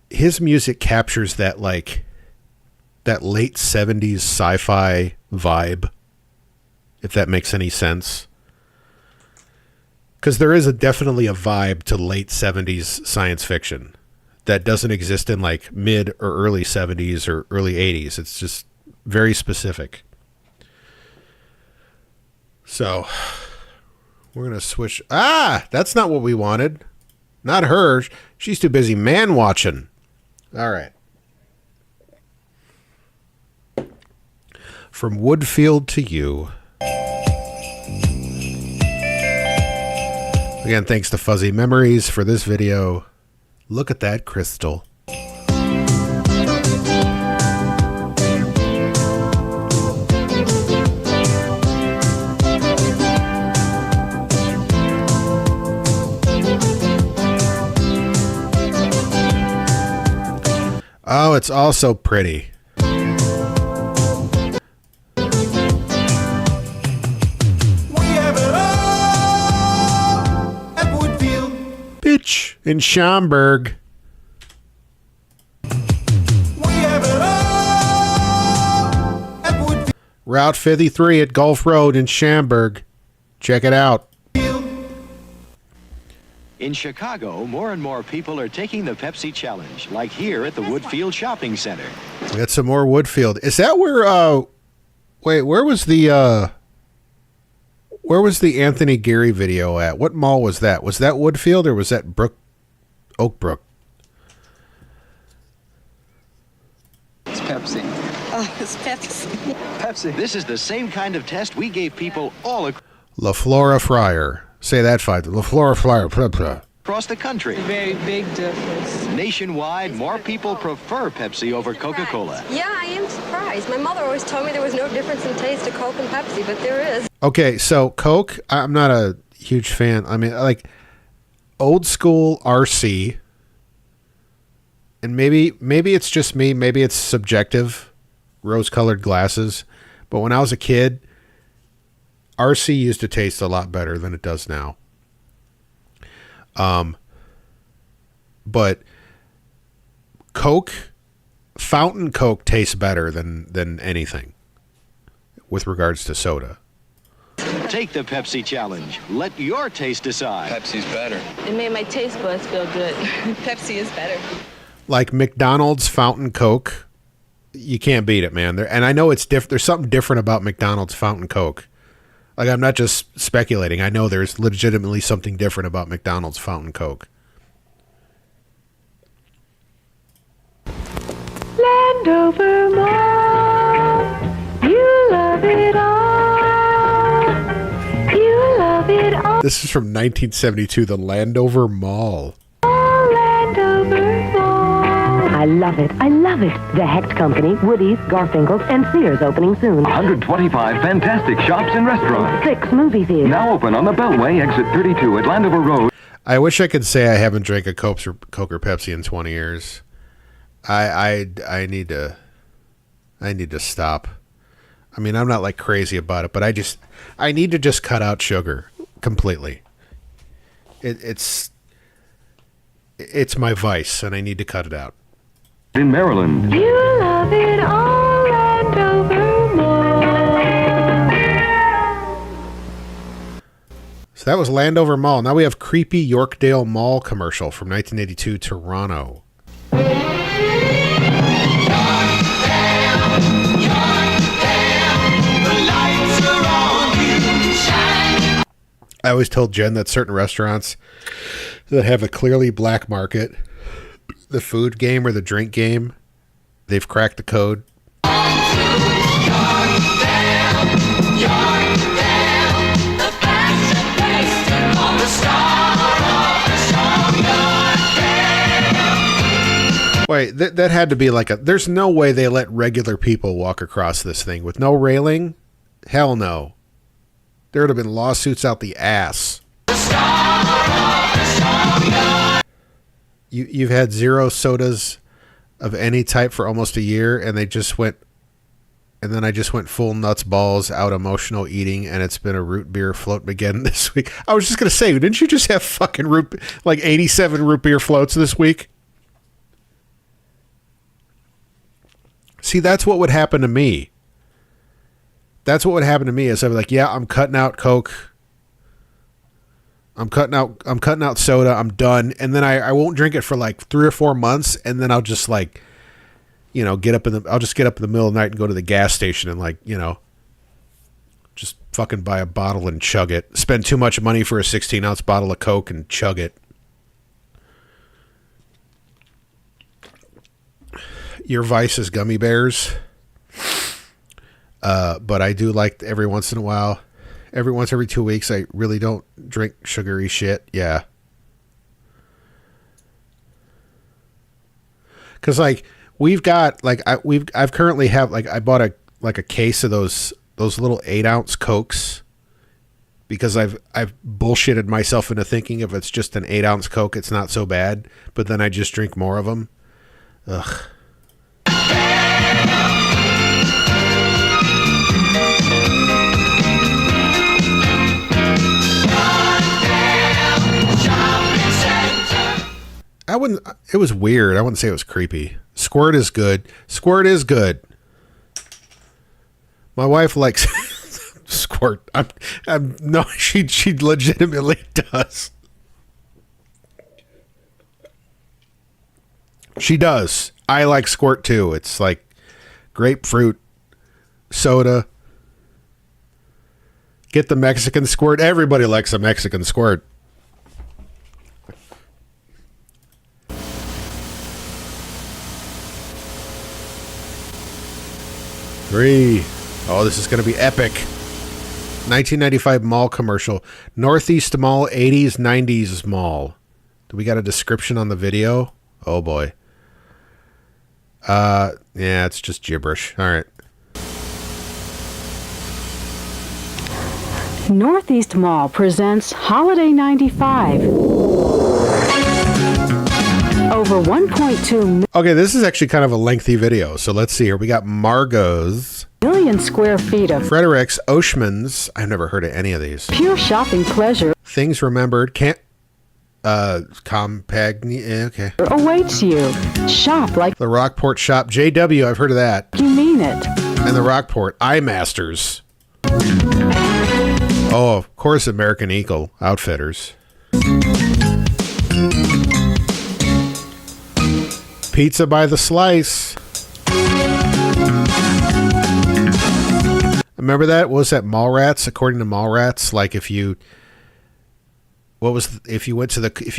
his music captures that like that late 70s sci-fi vibe, if that makes any sense. Because there is definitely a vibe to late 70s science fiction that doesn't exist in like mid or early 70s or early 80s. It's just very specific. So we're going to switch. That's not what we wanted. Not her. She's too busy man watching. All right. From Woodfield to you. Again, thanks to Fuzzy Memories for this video. Look at that crystal. Oh, it's also pretty. Bitch in Schaumburg. Route 53 at Gulf Road in Schaumburg. Check it out. In Chicago, more and more people are taking the Pepsi Challenge, like here at the Woodfield Shopping Center. We got some more Woodfield. Is that where, wait, where was the Anthony Gary video at? What mall was that? Was that Woodfield or was that Oak Brook? It's Pepsi. Oh, it's Pepsi. Pepsi. This is the same kind of test we gave people all La Flora Fryer. Say that five. La Flora Fryer. across the country. Very big difference. Nationwide, more people prefer Pepsi over Coca-Cola. Yeah, I am surprised. My mother always told me there was no difference in taste of Coke and Pepsi, but there is. Okay, so Coke, I'm not a huge fan. I mean, like old school RC, and maybe it's just me. Maybe it's subjective, rose-colored glasses. But when I was a kid, RC used to taste a lot better than it does now. But Coke, fountain Coke tastes better than anything with regards to soda. Take the Pepsi Challenge. Let your taste decide. Pepsi's better. It made my taste buds feel good. Pepsi is better. Like McDonald's fountain Coke, you can't beat it, man. And I know it's different. There's something different about McDonald's fountain Coke. Like, I'm not just speculating. I know there's legitimately something different about McDonald's fountain Coke. Landover Mall, you love it all. You love it all. This is from 1972, the Landover Mall. Landover Mall. I love it. I love it. The Hecht Company, Woody's, Garfinkel's, and Sears opening soon. 125 fantastic shops and restaurants. 6 movie theaters. Now open on the Beltway, exit 32 at Landover Road. I wish I could say I haven't drank a Coke or Pepsi in 20 years. I need to stop. I mean, I'm not like crazy about it, but I need to just cut out sugar completely. It's my vice, and I need to cut it out. In Maryland. You love it all, Landover Mall. So that was Landover Mall. Now we have creepy Yorkdale Mall commercial from 1982, Toronto. I always told Jen that certain restaurants that have a clearly black market, the food game or the drink game, they've cracked the code. Wait, that had to be like there's no way they let regular people walk across this thing with no railing? Hell no. There would have been lawsuits out the ass. You've had zero sodas of any type for almost a year, and then I just went full nuts balls out emotional eating, and it's been a root beer float again this week. I was just gonna say, didn't you just have fucking 87 root beer floats this week? See, that's what would happen to me. That's what would happen to me is I'd be like, yeah, I'm cutting out Coke. I'm cutting out soda. I'm done. And then I won't drink it for like 3 or 4 months. And then I'll just like you know, I'll just get up in the middle of the night and go to the gas station and, like, you know, just fucking buy a bottle and chug it. Spend too much money for a 16-ounce bottle of Coke and chug it. Your vice is gummy bears. But I do like every once in a while, every 2 weeks, I really don't drink sugary shit. Yeah. Cause like we've got like, I've currently have like, I bought a case of those little 8-ounce Cokes because I've bullshitted myself into thinking if it's just an 8-ounce Coke, it's not so bad, but then I just drink more of them. Ugh. It was weird. I wouldn't say it was creepy. Squirt is good. Squirt is good. My wife likes Squirt. No, she legitimately does. She does. I like Squirt too. It's like grapefruit soda. Get the Mexican Squirt. Everybody likes a Mexican Squirt. Three. Oh, this is going to be epic. 1995 mall commercial. Northeast Mall, 80s, 90s mall. Do we got a description on the video? Oh, boy. Yeah, it's just gibberish. All right. Northeast Mall presents Holiday 95. Over 1.2 Okay, this is actually kind of a lengthy video, so let's see here. We got Margot's, million square feet of Frederick's, Oshman's. I've never heard of any of these. Pure shopping pleasure. Things remembered. Compagnie. Okay. Awaits you. Shop like the Rockport Shop. JW. I've heard of that. You mean it. And the Rockport iMasters. Oh, of course, American Eagle Outfitters. Pizza by the slice. Remember that? What was that? Mallrats? According to Mallrats, like if you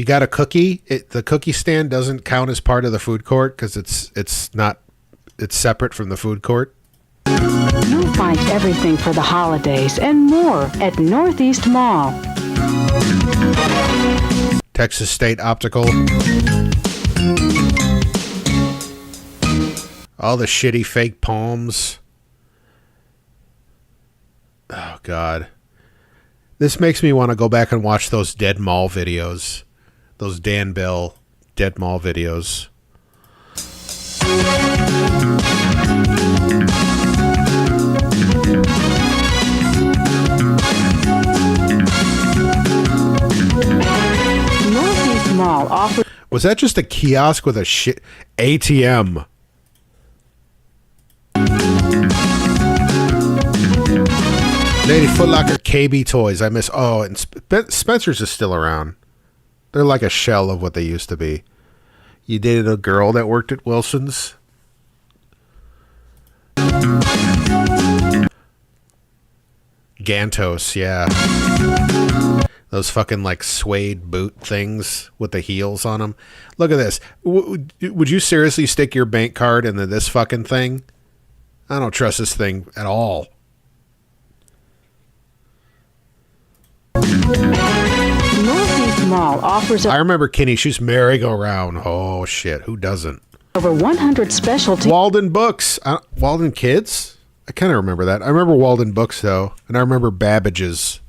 got a cookie, the cookie stand doesn't count as part of the food court because it's separate from the food court. You'll find everything for the holidays and more at Northeast Mall. Texas State Optical. All the shitty fake palms. Oh, God. This makes me want to go back and watch those Dead Mall videos. Those Dan Bell Dead Mall videos. Northeast Mall offers... Was that just a kiosk with a shit ATM? Lady Foot Locker, KB Toys. I miss. Oh, and Spencer's is still around. They're like a shell of what they used to be. You dated a girl that worked at Wilson's? Gantos, yeah. Those fucking like suede boot things with the heels on them. Look at this. Would you seriously stick your bank card into this fucking thing? I don't trust this thing at all. Northeast Mall offers... I remember Kenny Shoe's merry-go-round. Oh, shit. Who doesn't? Over 100 specialty... Walden Books. Walden Kids? I kind of remember that. I remember Walden Books, though. And I remember Babbage's.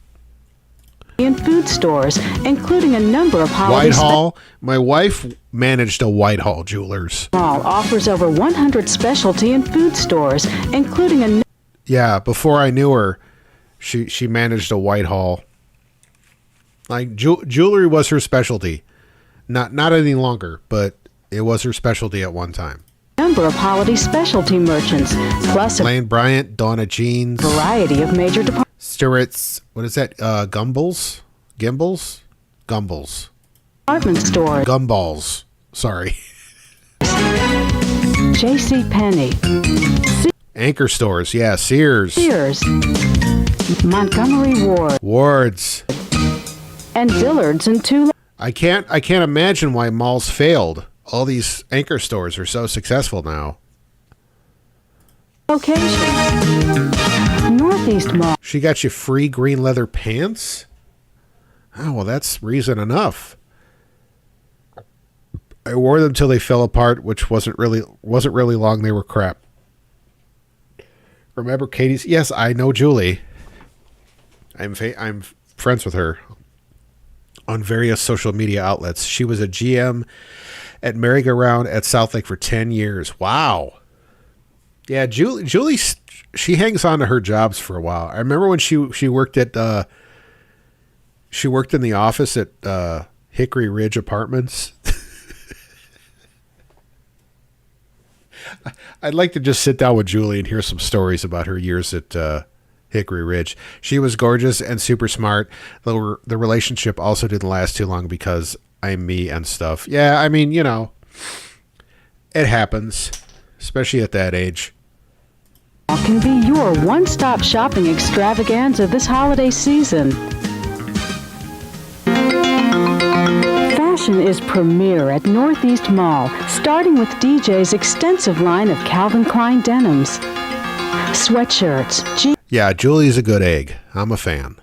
In food stores, including a number of holiday... Whitehall. My wife managed a Whitehall Jewelers. Mall offers over 100 specialty and food stores, including a... Yeah, before I knew her, she managed a Whitehall. Like, jewelry was her specialty. Not any longer, but it was her specialty at one time. Number of holiday specialty merchants, plus a Lane Bryant, Donna Jeans, variety of major departments. Stewart's, what is that? Gumballs? Gimbals? Gumballs. Department store. Gumballs. Sorry. J.C. Penney, Anchor stores, yeah, Sears, Montgomery Ward, Wards, and Dillard's and Tulane. I can't imagine why malls failed. All these anchor stores are so successful now. Locations. Northeast Mall. She got you free green leather pants? Oh, well, that's reason enough. I wore them till they fell apart, which wasn't really long. They were crap. Remember Katie's? Yes, I know Julie. I'm friends with her on various social media outlets. She was a GM at Merry-Go-Round at South Lake for 10 years. Wow. Yeah, Julie, she hangs on to her jobs for a while. I remember when she worked in the office at Hickory Ridge Apartments. I'd like to just sit down with Julie and hear some stories about her years at Hickory Ridge. She was gorgeous and super smart. The relationship also didn't last too long because I'm me and stuff. Yeah, I mean, you know, it happens, especially at that age. Can be your one-stop shopping extravaganza this holiday season. Fashion is premier at Northeast Mall, starting with DJ's extensive line of Calvin Klein denims, sweatshirts, yeah, Julie's a good egg. I'm a fan.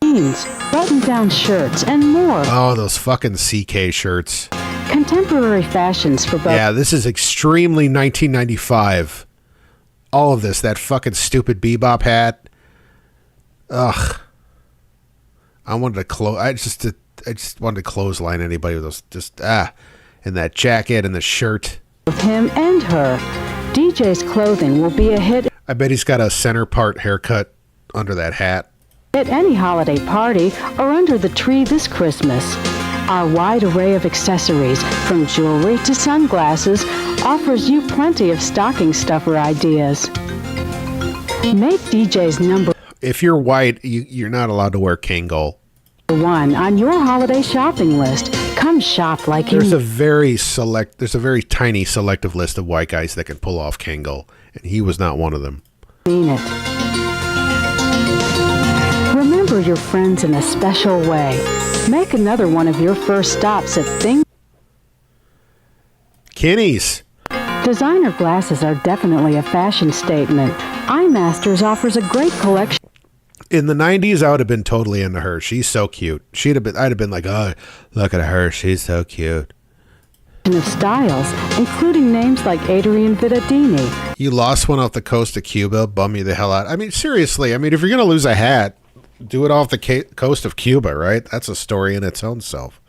Jeans, button-down shirts, and more. Oh, those fucking CK shirts. Contemporary fashions for both. Yeah, this is extremely 1995. All of this, that fucking stupid bebop hat. Ugh. I wanted to I just wanted to clothesline anybody with those, and that jacket and the shirt. With him and her, DJ's clothing will be a hit. I bet he's got a center part haircut under that hat. At any holiday party or under the tree this Christmas. Our wide array of accessories, from jewelry to sunglasses, offers you plenty of stocking stuffer ideas. Make DJ's number. If you're white, you're not allowed to wear Kangol. One on your holiday shopping list. Come shop like you. There's a very tiny selective list of white guys that can pull off Kangol, and he was not one of them. Mean it. Remember your friends in a special way. Make another one of your first stops at Kinney's. Designer glasses are definitely a fashion statement. iMasters offers a great collection. In the 90s, I would have been totally into her. She's so cute. I'd have been like, oh, look at her. She's so cute. Of styles, including names like Adrian Vittadini. You lost one off the coast of Cuba. Bum you the hell out. I mean, seriously. I mean, if you're going to lose a hat, do it off the coast of Cuba, right? That's a story in its own self.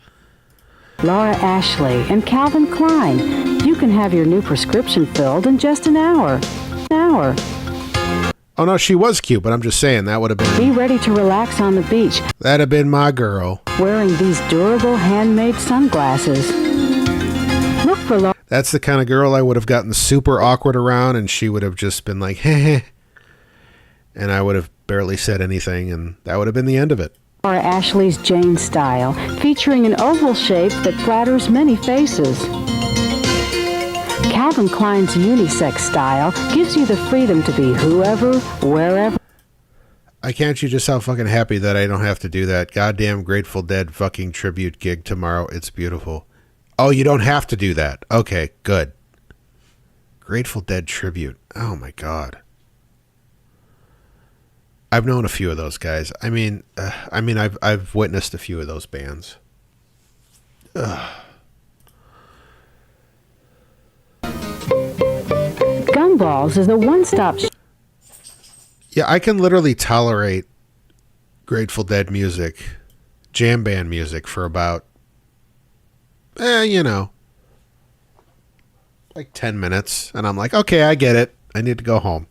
Laura Ashley and Calvin Klein. You can have your new prescription filled in just an hour. Oh, no, she was cute, but I'm just saying that would have been... Be ready to relax on the beach. That'd have been my girl. Wearing these durable handmade sunglasses. Look for Laura. That's the kind of girl I would have gotten super awkward around, and she would have just been like, heh. And I would have barely said anything, and that would have been the end of it. Laura Ashley's Jane style, featuring an oval shape that flatters many faces. Calvin Klein's unisex style gives you the freedom to be whoever, wherever. Can't you just sound fucking happy that I don't have to do that goddamn Grateful Dead fucking tribute gig tomorrow? It's beautiful. Oh, you don't have to do that. Okay, good. Grateful Dead tribute. Oh my God. I've known a few of those guys. I've witnessed a few of those bands. Ugh. Gumballs is a one-stop Yeah, I can literally tolerate Grateful Dead music, jam band music for about, like 10 minutes. And I'm like, okay, I get it. I need to go home.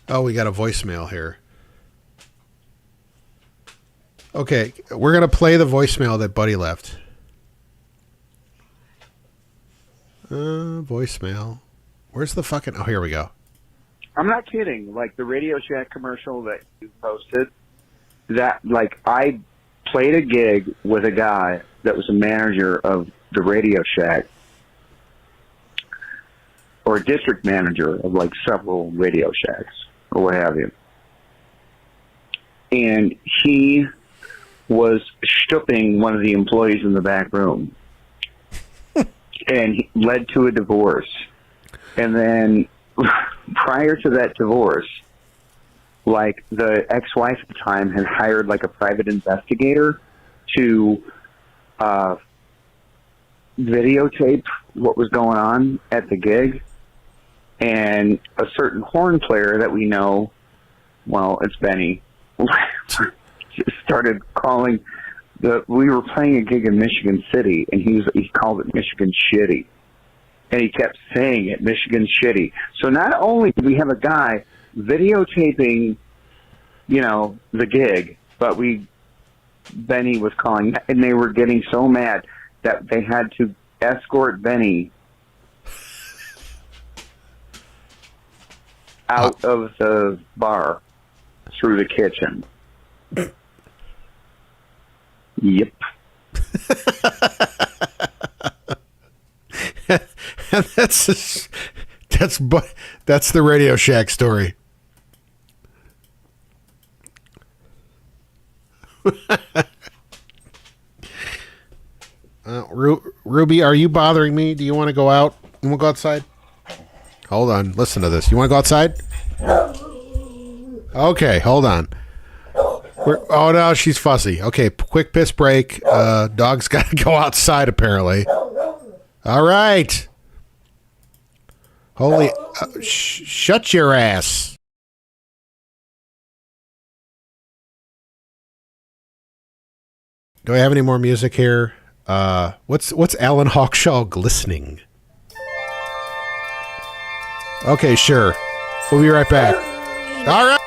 Oh, we got a voicemail here. Okay, we're going to play the voicemail that Buddy left. Voicemail. Where's the fucking... Oh, here we go. I'm not kidding. Like, the Radio Shack commercial that you posted, that, like, I played a gig with a guy that was a manager of the Radio Shack. or a district manager of like several Radio Shacks or what have you. And he was stooping one of the employees in the back room. And he led to a divorce. And then prior to that divorce, like the ex-wife at the time had hired like a private investigator to videotape what was going on at the gig. And a certain horn player that we know, well, it's Benny, started calling we were playing a gig in Michigan City, and he called it Michigan Shitty. And he kept saying it, Michigan Shitty. So not only did we have a guy videotaping, the gig, but Benny was calling, and they were getting so mad that they had to escort Benny out of the bar through the kitchen. Yep. And that's the Radio Shack story. Ruby, are you bothering me? Do you want to go out? You want to go outside? Hold on. Listen to this. You want to go outside? Okay, hold on. Oh, no, she's fussy. Okay, quick piss break. Dog's got to go outside, apparently. All right. Holy... shut your ass. Do I have any more music here? What's Alan Hawkshaw glistening? Okay, sure. We'll be right back. All right.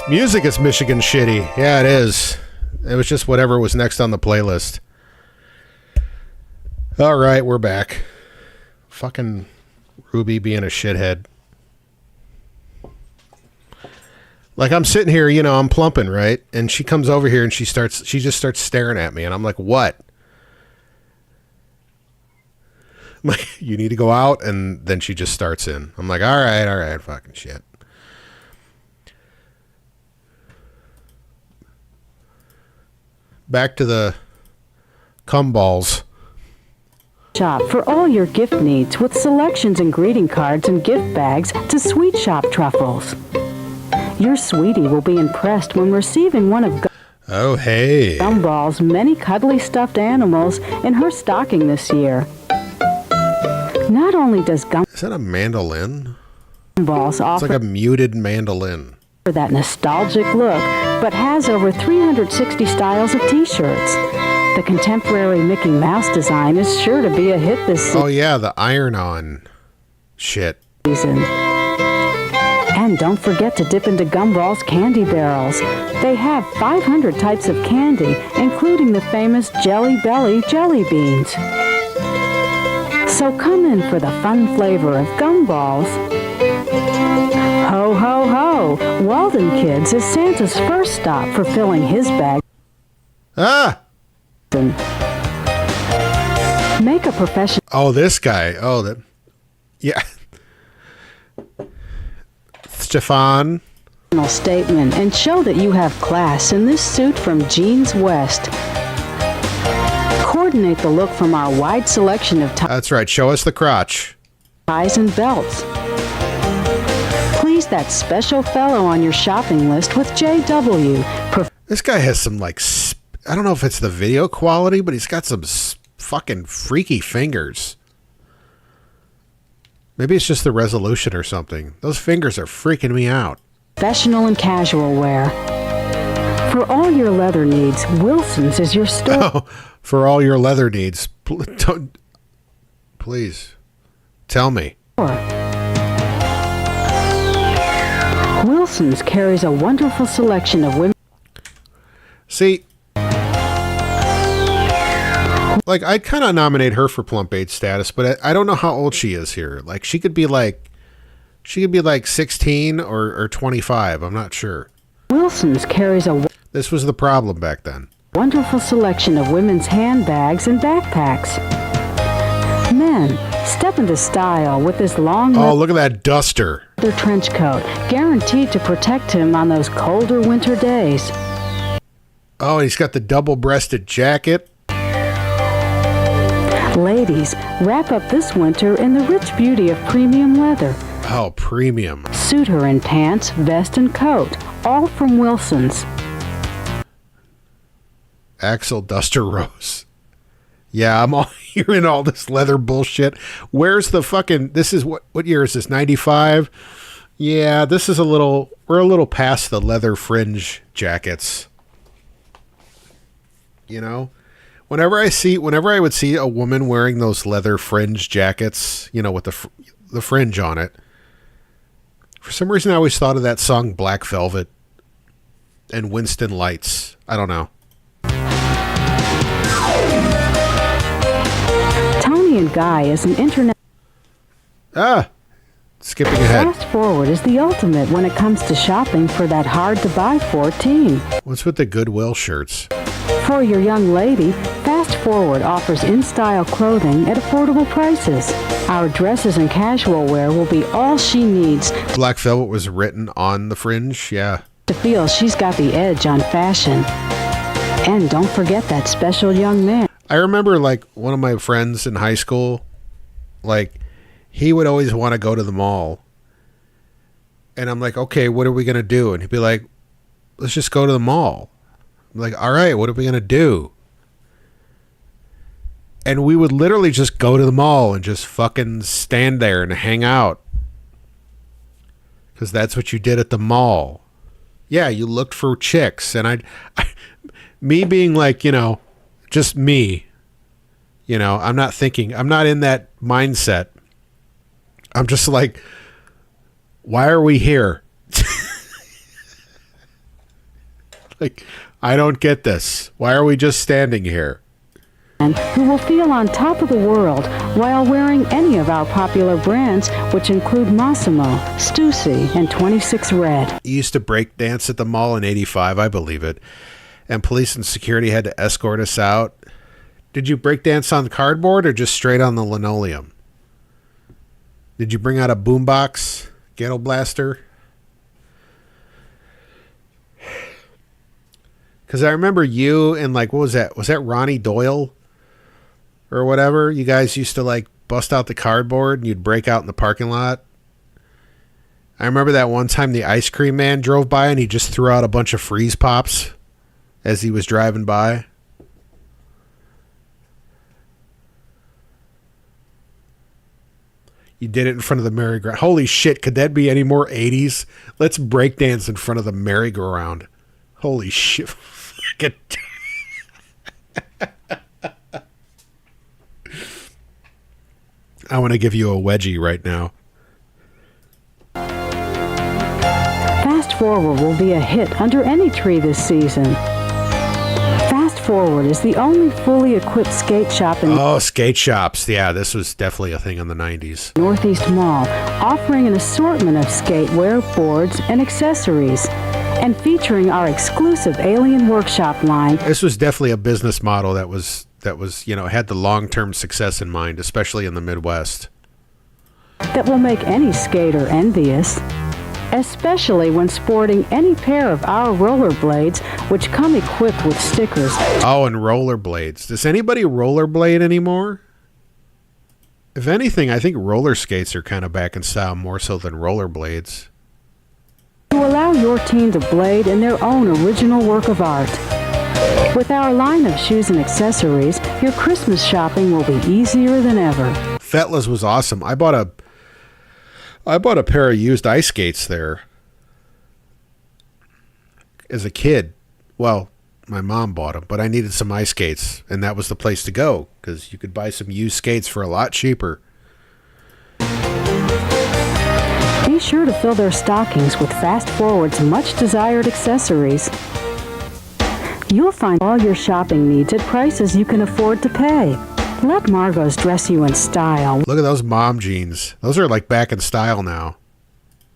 Music is Michigan shitty. Yeah, it is. It was just whatever was next on the playlist. All right, we're back. Fucking Ruby being a shithead. Like, I'm sitting here, you know, I'm plumping, right? And she comes over here and she just starts staring at me. And I'm like, what? I'm like, you need to go out. And then she just starts in. I'm like, all right, fucking shit. Back to the cum balls. Shop for all your gift needs with selections and greeting cards and gift bags to Sweet Shop Truffles. Your sweetie will be impressed when receiving one of Gumball's many cuddly stuffed animals in her stocking this year. Not only does Is that a mandolin? Gumballs offer it's like a muted mandolin. That nostalgic look, but has over 360 styles of t-shirts. The contemporary Mickey Mouse design is sure to be a hit this season. Oh yeah, the iron-on shit. And don't forget to dip into Gumball's candy barrels. They have 500 types of candy, including the famous Jelly Belly jelly beans. So come in for the fun flavor of Gumballs. Ho, ho, ho! Walden Kids is Santa's first stop for filling his bag. Make a professional. Oh, this guy. Oh, that. Yeah. Stefan. Statement and show that you have class in this suit from Jeans West. Coordinate the look from our wide selection of That's right. Show us the crotch. Ties and belts. Please that special fellow on your shopping list with JW. This guy has some I don't know if it's the video quality, but he's got some fucking freaky fingers. Maybe it's just the resolution or something. Those fingers are freaking me out. Professional and casual wear. For all your leather needs, Wilson's is your store. Oh, for all your leather needs, please tell me. Wilson's carries a wonderful selection of women. See, like, I'd kind of nominate her for plump aid status, but I don't know how old she is here. Like, she could be like 16 or 25. I'm not sure. Wilson's carries a This was the problem back then. Wonderful selection of women's handbags and backpacks. Men, step into style with this long look at that duster. Leather trench coat, guaranteed to protect him on those colder winter days. Oh, he's got the double-breasted jacket. Ladies, wrap up this winter in the rich beauty of premium leather. Oh, premium. Suit her in pants, vest, and coat, all from Wilson's. Axel Duster Rose. Yeah, I'm all hearing all this leather bullshit. Where's the fucking... This is... What year is this? 95? Yeah, this is we're a little past the leather fringe jackets. You know? Whenever I would see a woman wearing those leather fringe jackets, you know, with the fringe on it, for some reason I always thought of that song Black Velvet and Winston Lights. I don't know. Tony and Guy is an internet... Skipping ahead. Fast Forward is the ultimate when it comes to shopping for that hard-to-buy 14. What's with the Goodwill shirts? For your young lady, Fast Forward offers in-style clothing at affordable prices. Our dresses and casual wear will be all she needs. Black Velvet was written on the fringe, yeah. To feel she's got the edge on fashion. And don't forget that special young man. I remember, like, one of my friends in high school, like, he would always want to go to the mall. And I'm like, okay, what are we going to do? And he'd be like, let's just go to the mall. I'm like, all right, what are we going to do? And we would literally just go to the mall and just fucking stand there and hang out. Because that's what you did at the mall. Yeah, you looked for chicks. And me being like, you know, just me, you know, I'm not in that mindset. I'm just like, why are we here? Like, I don't get this. Why are we just standing here? And who will feel on top of the world while wearing any of our popular brands, which include Massimo, Stussy, and 26 Red. You used to break dance at the mall in 85, I believe it. And police and security had to escort us out. Did you break dance on cardboard or just straight on the linoleum? Did you bring out a boombox, ghetto blaster? Because I remember you and, like, what was that? Was that Ronnie Doyle or whatever? You guys used to, like, bust out the cardboard and you'd break out in the parking lot. I remember that one time the ice cream man drove by and he just threw out a bunch of freeze pops as he was driving by. You did it in front of the merry-go-round. Holy shit, could that be any more 80s? Let's break dance in front of the merry-go-round. Holy shit. I want to give you a wedgie right now. Fast Forward will be a hit under any tree this season. Fast Forward is the only fully equipped skate shop in skate shops. Yeah, this was definitely a thing in the 90s. Northeast Mall, offering an assortment of skatewear, boards, and accessories, and featuring our exclusive Alien Workshop line. This was definitely a business model that was, had the long-term success in mind, especially in the Midwest. That will make any skater envious, especially when sporting any pair of our rollerblades, which come equipped with stickers. Oh, and rollerblades. Does anybody rollerblade anymore? If anything, I think roller skates are kind of back in style more so than rollerblades. To allow your teen to blade in their own original work of art. With our line of shoes and accessories, your Christmas shopping will be easier than ever. Fetla's was awesome. I bought a pair of used ice skates there as a kid. Well, my mom bought them, but I needed some ice skates, and that was the place to go because you could buy some used skates for a lot cheaper. Be sure to fill their stockings with Fast Forward's much-desired accessories. You'll find all your shopping needs at prices you can afford to pay. Let Margot's dress you in style. Look at those mom jeans. Those are like back in style now.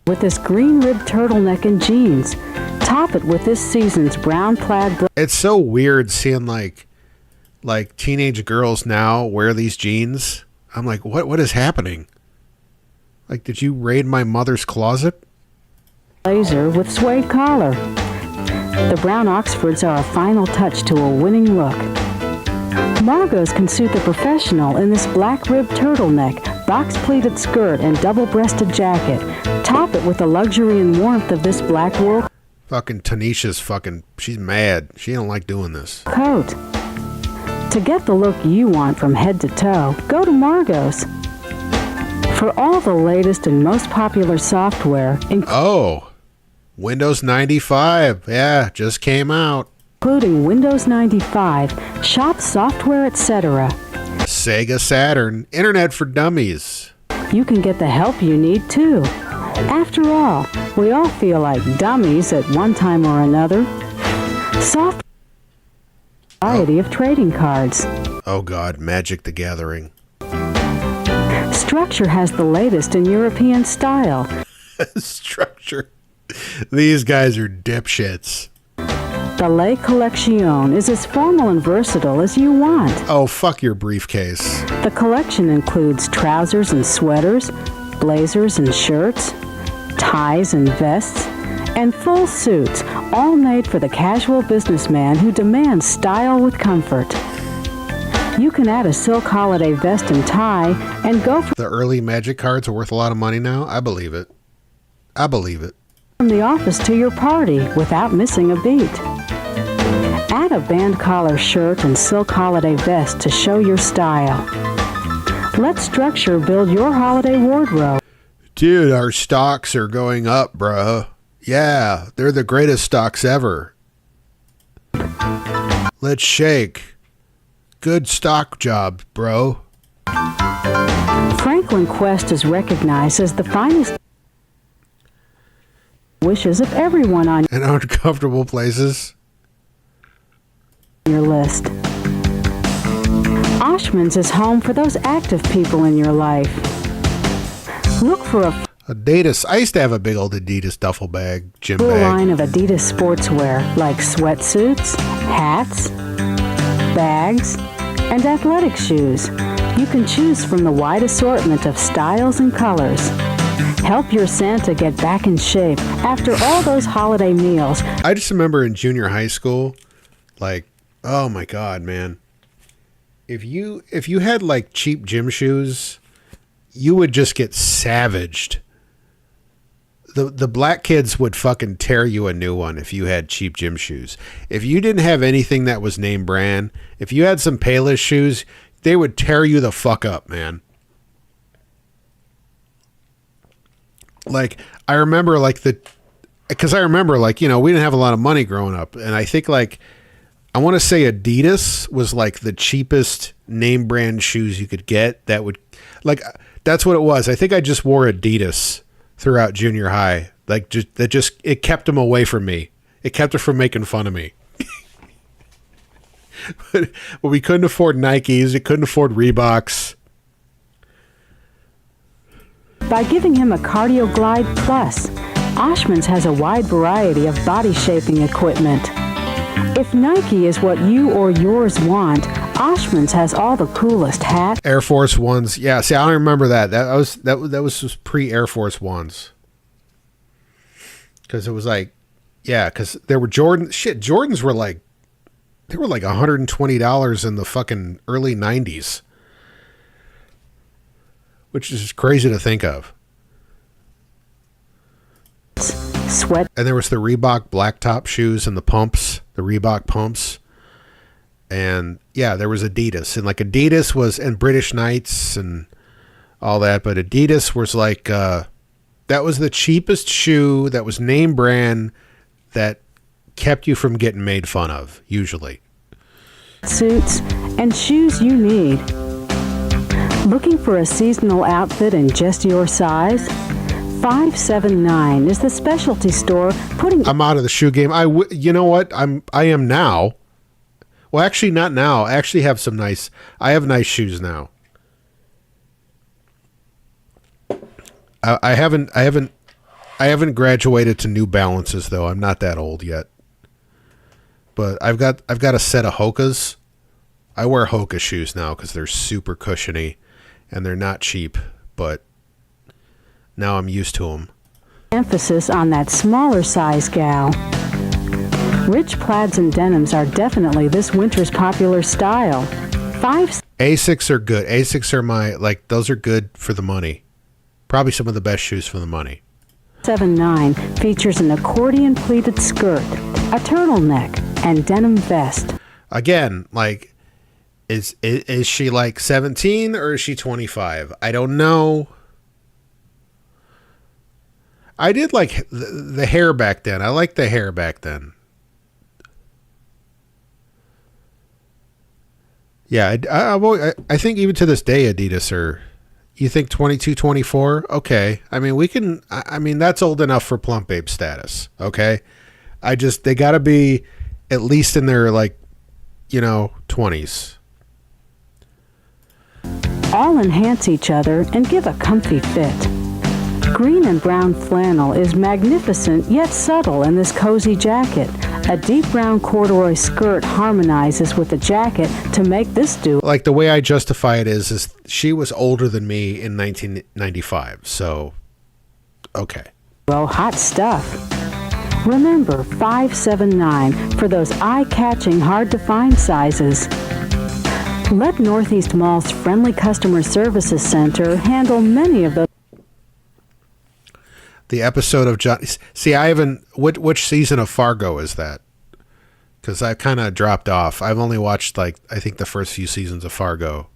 With this green ribbed turtleneck and jeans. Top it with this season's brown plaid. It's so weird seeing like teenage girls now wear these jeans. I'm like, what is happening? Like, did you raid my mother's closet? Blazer with suede collar. The brown Oxfords are a final touch to a winning look. Margot's can suit the professional in this black ribbed turtleneck, box pleated skirt, and double-breasted jacket. Top it with the luxury and warmth of this black wool. Fucking Tanisha's she's mad. She don't like doing this. Coat. To get the look you want from head to toe, go to Margot's. For all the latest and most popular software, Windows 95. Yeah, just came out. Including Windows 95, shop software, etc. Sega Saturn, Internet for Dummies. You can get the help you need, too. After all, we all feel like dummies at one time or another. Soft variety of trading cards. Oh God, Magic the Gathering. Structure has the latest in European style. Structure. These guys are dipshits. The Le Collection is as formal and versatile as you want. Oh, fuck your briefcase. The collection includes trousers and sweaters, blazers and shirts, ties and vests, and full suits, all made for the casual businessman who demands style with comfort. You can add a silk holiday vest and tie and go for the early Magic cards are worth a lot of money now. I believe it. From the office to your party without missing a beat. Add a band collar shirt and silk holiday vest to show your style. Let Structure build your holiday wardrobe. Dude, our stocks are going up, bruh. Yeah, they're the greatest stocks ever. Let's shake. Good stock job, bro. Franklin Quest is recognized as the finest wishes of everyone on in uncomfortable places. your list. Oshman's is home for those active people in your life. Look for a Adidas. I used to have a big old Adidas duffel bag, gym full bag. line of Adidas sportswear like sweatsuits, hats, bags, and athletic shoes. You can choose from the wide assortment of styles and colors. Help your Santa get back in shape after all those holiday meals. I just remember in junior high school, like, oh my God, man. If you had like cheap gym shoes, you would just get savaged. The black kids would fucking tear you a new one if you had cheap gym shoes. If you didn't have anything that was name brand, if you had some Payless shoes, they would tear you the fuck up, man. Like, I remember because I remember we didn't have a lot of money growing up. And I think I want to say Adidas was like the cheapest name brand shoes you could get that would that's what it was. I think I just wore Adidas throughout junior high. It kept them away from me. It kept it from making fun of me. but we couldn't afford Nikes. We couldn't afford Reeboks. By giving him a Cardio Glide Plus, Oshman's has a wide variety of body shaping equipment. If Nike is what you or yours want, Oshman's has all the coolest hats. Air Force Ones. Yeah, see, I don't remember that. That was just pre-Air Force Ones. Because it was because there were Jordans were they were like $120 in the fucking early 90s. Which is crazy to think of. Sweat. And there was the Reebok blacktop shoes and the pumps, the Reebok pumps. And yeah, there was Adidas. And Adidas was, and British Knights and all that. But Adidas was that was the cheapest shoe that was name brand that kept you from getting made fun of, usually. Suits and shoes you need. Looking for a seasonal outfit in just your size? 579 is the specialty store putting... I'm out of the shoe game. You know what? I am now. Well, actually not now. I actually have I have nice shoes now. I haven't graduated to New Balances though. I'm not that old yet. But I've got a set of Hokas. I wear Hoka shoes now because they're super cushiony and they're not cheap, but now I'm used to them. Emphasis on that smaller size gal. Rich plaids and denims are definitely this winter's popular style. Asics are good. Asics are those are good for the money. Probably some of the best shoes for the money. 579 features an accordion pleated skirt, a turtleneck, and denim vest. Again, is she 17 or is she 25? I don't know. I did like the hair back then. I liked the hair back then. Yeah, I think even to this day, Adidas are... You think 22, 24? Okay. I mean, that's old enough for plump babe status. Okay. They got to be at least in their 20s. All enhance each other and give a comfy fit. Green and brown flannel is magnificent yet subtle in this cozy jacket. A deep brown corduroy skirt harmonizes with the jacket to make this do. The way I justify it is she was older than me in 1995, so okay. Well, hot stuff. Remember 579 for those eye-catching, hard-to-find sizes. Let Northeast Mall's friendly customer services center handle many of those. The episode of John. See, I haven't. Which season of Fargo is that? Because I kind of dropped off. I've only watched I think the first few seasons of Fargo.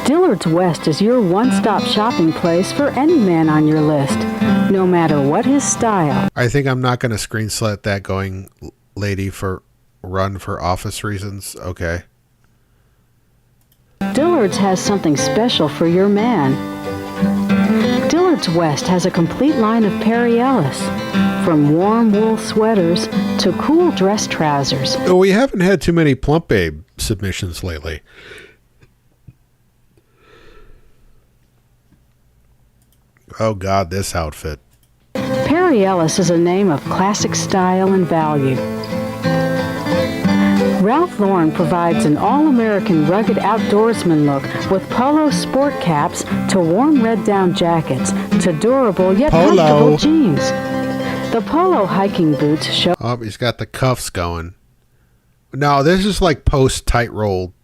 Dillard's West is your one-stop shopping place for any man on your list, no matter what his style. I think I'm not going to screen slit that going lady for run for office reasons. Okay. Dillard's has something special for your man. Dillard's Dillard's West has a complete line of Perry Ellis, from warm wool sweaters to cool dress trousers. Oh, we haven't had too many Plump Babe submissions lately. Oh, God, this outfit. Perry Ellis is a name of classic style and value. Ralph Lauren provides an all-American rugged outdoorsman look with polo sport caps to warm red down jackets to durable yet comfortable jeans. The polo hiking boots show... Oh, he's got the cuffs going. No, this is like post-tight roll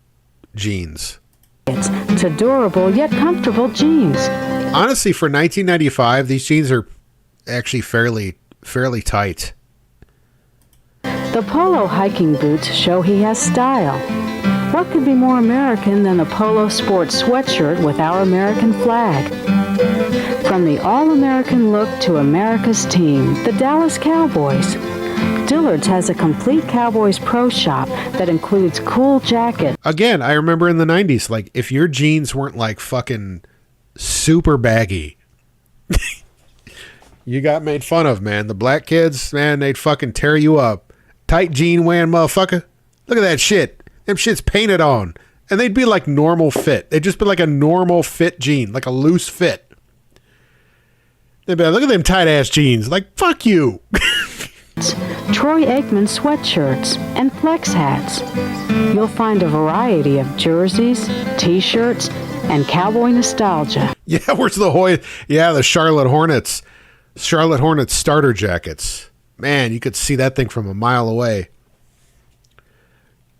jeans. To durable yet comfortable jeans. Honestly, for 1995, these jeans are actually fairly tight. The polo hiking boots show he has style. What could be more American than a polo sports sweatshirt with our American flag? From the all-American look to America's team, the Dallas Cowboys. Dillard's has a complete Cowboys pro shop that includes cool jackets. Again, I remember in the 90s, like, if your jeans weren't like fucking super baggy, you got made fun of, man. The black kids, man, they'd fucking tear you up. Tight jean wearing motherfucker. Look at that shit. Them shit's painted on. And they'd be like normal fit. They'd just be like a normal fit jean, like a loose fit. They'd be like, look at them tight ass jeans. Like, fuck you. Troy Aikman sweatshirts and flex hats. You'll find a variety of jerseys, t-shirts, and cowboy nostalgia. Yeah, where's the the Charlotte Hornets. Charlotte Hornets starter jackets. Man, you could see that thing from a mile away.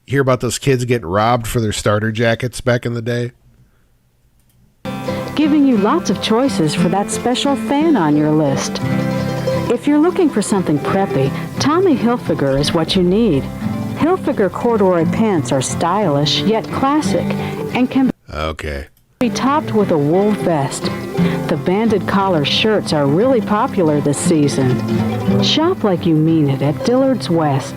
You hear about those kids getting robbed for their starter jackets back in the day? Giving you lots of choices for that special fan on your list. If you're looking for something preppy, Tommy Hilfiger is what you need. Hilfiger corduroy pants are stylish yet classic and can be topped with a wool vest. The banded collar shirts are really popular this season. Shop like you mean it at Dillard's West.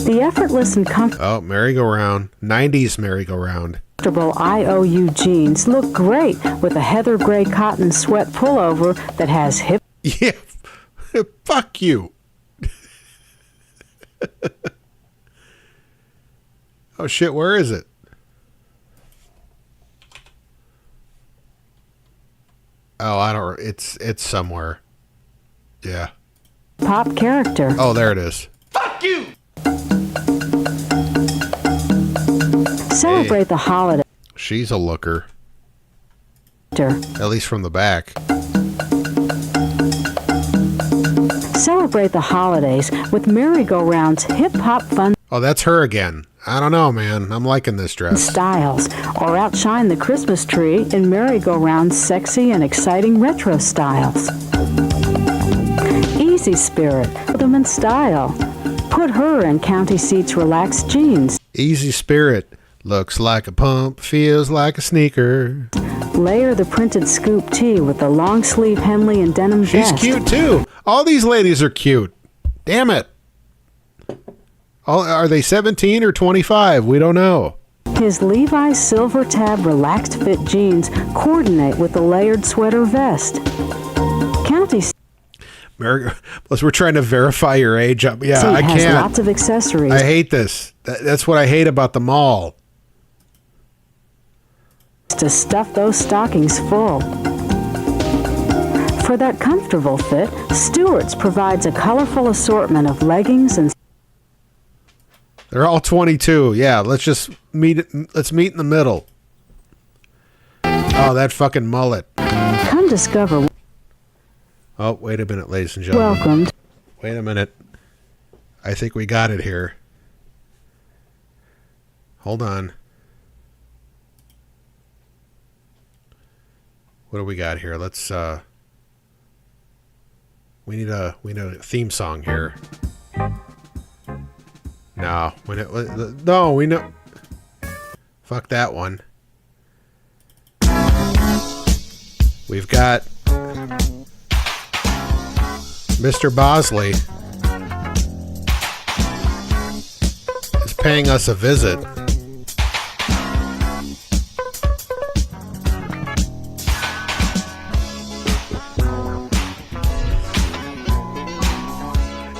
The effortless and comfortable... Oh, merry-go-round. 90s merry-go-round. Comfortable IOU jeans look great with a heather gray cotton sweat pullover that has hip... Yeah, fuck you. Oh, shit, where is it? Oh, I don't... It's somewhere. Yeah. Pop character. Oh, there it is. Fuck you! Celebrate the holiday. She's a looker. At least from the back. Celebrate the holidays with merry-go-rounds, hip-hop fun... Oh, that's her again. I don't know, man. I'm liking this dress. ...styles, or outshine the Christmas tree in merry-go-round sexy and exciting retro styles. Easy Spirit, them in style. Put her in County Seats relaxed jeans. Easy Spirit. Looks like a pump, feels like a sneaker. Layer the printed scoop tee with the long sleeve Henley and denim vest. She's cute too. All these ladies are cute. Damn it. Are they 17 or 25? We don't know. His Levi's silver tab relaxed fit jeans coordinate with the layered sweater vest. County Plus, we're trying to verify your age. Yeah, I can't. Has lots of accessories. I hate this. That's what I hate about the mall. To stuff those stockings full. For that comfortable fit, Stewart's provides a colorful assortment of leggings and... They're all 22. Yeah, let's meet in the middle. Oh, that fucking mullet. Come discover... Oh, wait a minute, ladies and gentlemen. Welcome. Wait a minute. I think we got it here. Hold on. What do we got here? Let's we need a theme song here. No, we know. Fuck that one. We've got Mr. Bosley is paying us a visit.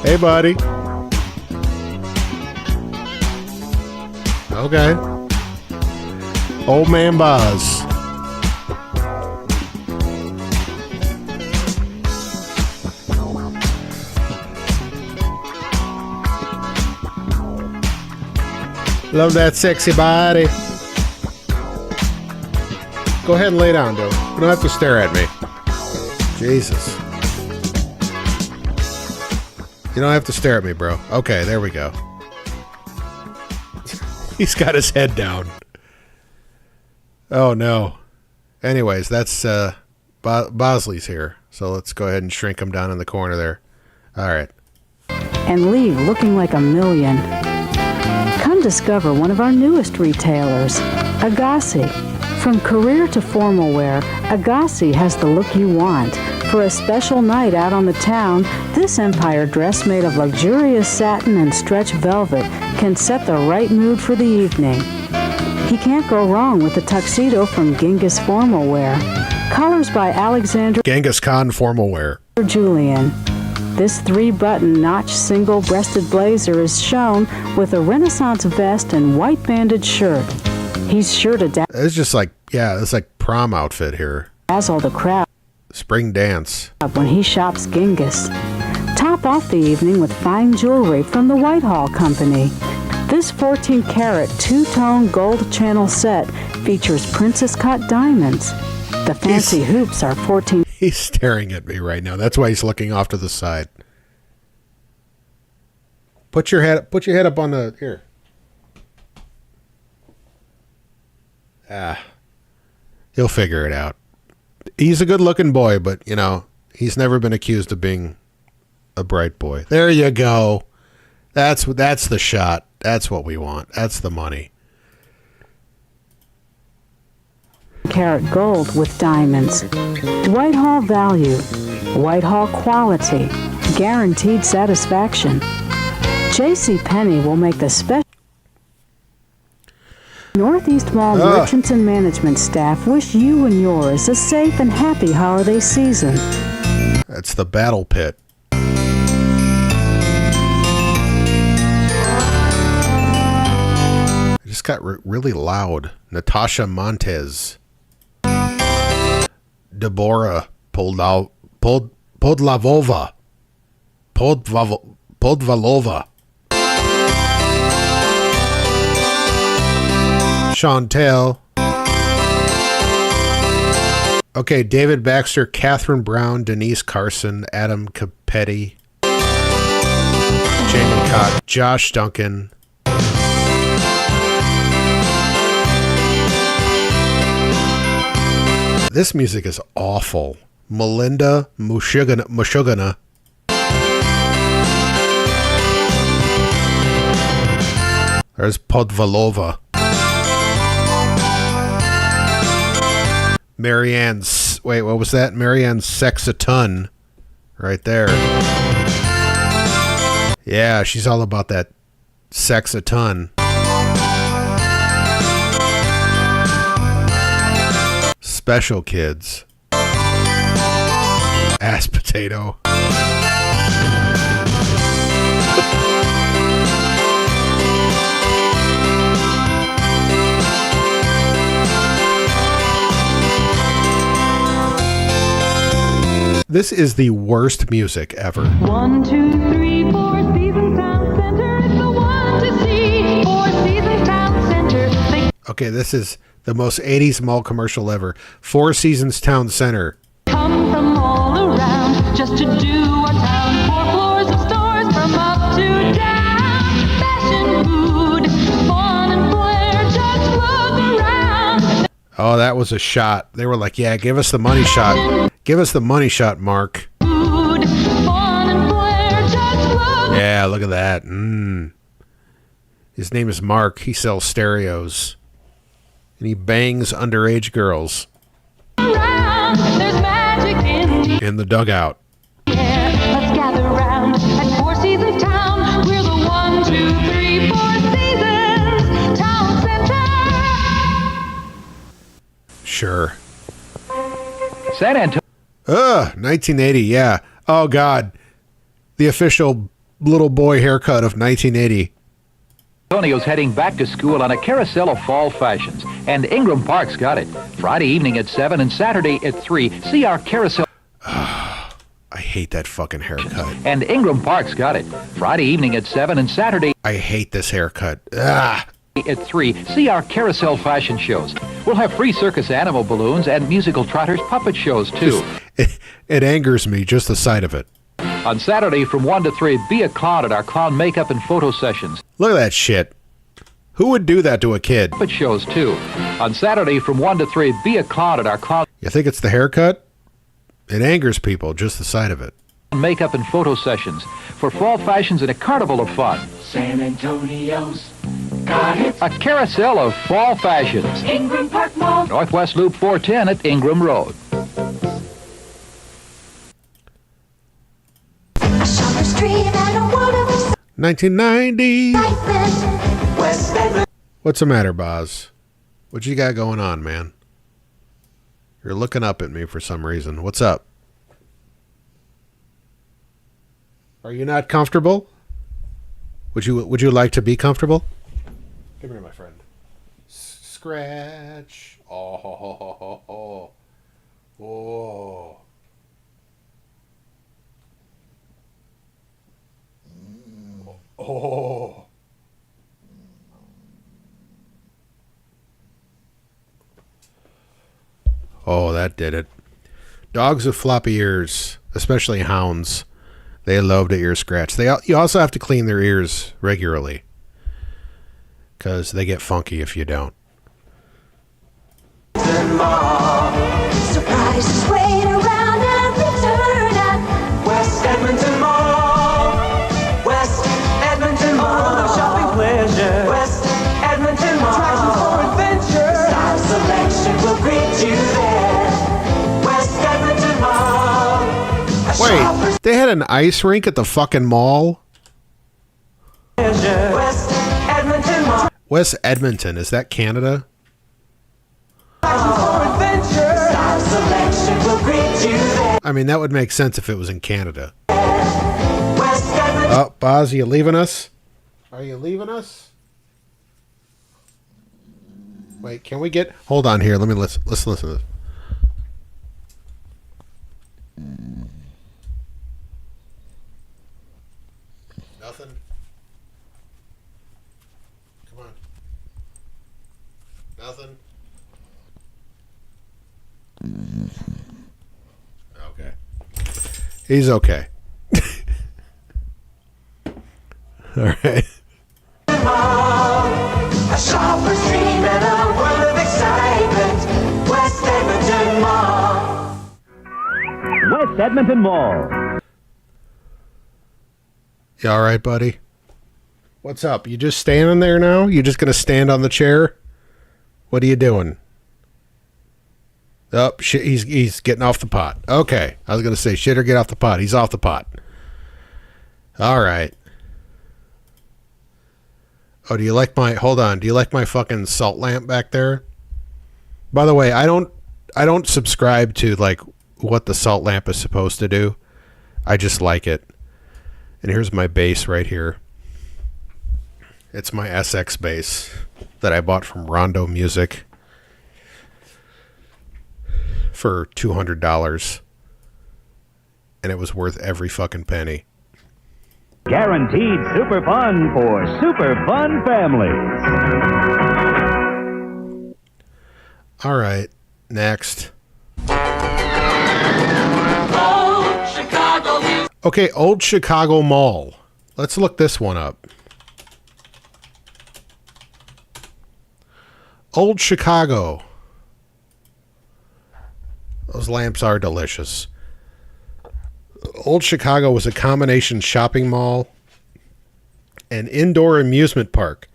Hey, buddy. Okay. Old man Boz. Love that sexy body. Go ahead and lay down, dude. You don't have to stare at me. Jesus. You don't have to stare at me, bro. Okay, there we go. He's got his head down. Oh, no. Anyways, that's Bosley's here. So let's go ahead and shrink him down in the corner there. All right. And leave looking like a million. Come discover one of our newest retailers, Agassi. From career to formal wear, Agassi has the look you want. For a special night out on the town, this empire dress made of luxurious satin and stretch velvet can set the right mood for the evening. He can't go wrong with the tuxedo from Genghis Formal Wear. Colors by Alexander Genghis Khan Formal Wear. Julian. This 3-button notch single-breasted blazer is shown with a Renaissance vest and white banded shirt. He's sure to It's just like, yeah, it's like prom outfit here. dazzle the crowd Spring dance. when he shops Genghis. Top off the evening with fine jewelry from the Whitehall Company. This 14-karat two-tone gold channel set features princess-cut diamonds. The fancy hoops are 14. He's staring at me right now. That's why he's looking off to the side. Put your head up on the here. He'll figure it out. He's a good-looking boy, but you know, he's never been accused of being a bright boy. There you go. That's the shot. That's what we want. That's the money. Carat gold with diamonds. Whitehall value. Whitehall quality. Guaranteed satisfaction. J.C. Penney will make the special. Northeast Mall merchants and management staff wish you and yours a safe and happy holiday season. That's the battle pit. It just got really loud. Natasha Montez. Deborah Podvalova. Chantel. Okay, David Baxter, Catherine Brown, Denise Carson, Adam Capetti, Jamie Cox, Josh Duncan. This music is awful. Melinda Mushugana. There's Podvalova. Marianne, wait, what was that? Marianne Sex-a-ton. Right there. Yeah, she's all about that sex-a-ton. Special Kids. Ass potato. This is the worst music ever. 1, 2, 3, 4 Seasons Town Center. It's the one to see. 4 Seasons Town Center. Okay, this is the most 80s mall commercial ever. 4 Seasons Town Center. Come from all around just to do our town. 4 floors of stores from up to down. Fashion, food, fun and flair. Just look around. Oh, that was a shot. They were like, yeah, give us the money shot. Give us the money shot, Mark. Food, fun and flair. Just look. Yeah, look at that. His name is Mark. He sells stereos. And he bangs underage girls. Around. There's magic in the dugout. Yeah, let's gather around at 4 Seasons Town. We're the 1, 2, 3, 4 Seasons Town Center. Sure. San Antonio. 1980, yeah. Oh, God. The official little boy haircut of 1980. Antonio's heading back to school on a carousel of fall fashions, and Ingram Park's got it. Friday evening at 7 and Saturday at 3. See our carousel. I hate that fucking haircut. And Ingram Park's got it. Friday evening at 7 and Saturday. I hate this haircut. Ah. At 3. See our carousel fashion shows. We'll have free circus animal balloons and musical trotters puppet shows, too. It angers me, just the sight of it. On Saturday from 1 to 3, be a clown at our clown makeup and photo sessions. Look at that shit. Who would do that to a kid? Puppet shows, too. On Saturday from 1 to 3, be a clown at our clown... You think it's the haircut? It angers people, just the sight of it. Makeup and photo sessions. For fall fashions and a carnival of fun. San Antonio's got it. A carousel of fall fashions. Ingram Park Mall. Northwest Loop 410 at Ingram Road. A shopper's dream and a wonderful 1990. West Edmond. What's the matter, Boz? What you got going on, man? You're looking up at me for some reason. What's up? Are you not comfortable? Would you like to be comfortable? Come here, my friend. Scratch. Oh, ho, ho, ho, ho, ho. Oh. Oh. Oh, that did it. Dogs with floppy ears, especially hounds, they love to ear scratch. You also have to clean their ears regularly because they get funky if you don't. Surprises wait around and return at West Edmonton Mall. West Edmonton Mall. Shopping pleasure. West Edmonton Mall. Attractions for adventure. Style selection will greet you there. West Edmonton Mall. Wait, they had an ice rink at the fucking mall? West Edmonton Mall. West Edmonton, is that Canada? I mean, that would make sense if it was in Canada. Oh, Boz, are you leaving us? Are you leaving us? Wait, can we get... Hold on here. Let's listen to this. Nothing? Come on. Nothing? Okay. He's okay. All right. A shopper's dream and a world of excitement. West Edmonton Mall. West Edmonton Mall. You all right, buddy? What's up? You just standing there now? You just gonna stand on the chair? What are you doing? Oh, shit, he's getting off the pot. Okay. I was going to say, shit or get off the pot. He's off the pot. All right. Oh, do you like my... Hold on. Do you like my fucking salt lamp back there? By the way, I don't subscribe to, like, what the salt lamp is supposed to do. I just like it. And here's my base right here. It's my SX base that I bought from Rondo Music for $200, and it was worth every fucking penny. Guaranteed super fun for super fun families. All right, next. Old Chicago. Okay, Old Chicago Mall. Let's look this one up. Old Chicago. Those lamps are delicious. Old Chicago was a combination shopping mall and indoor amusement park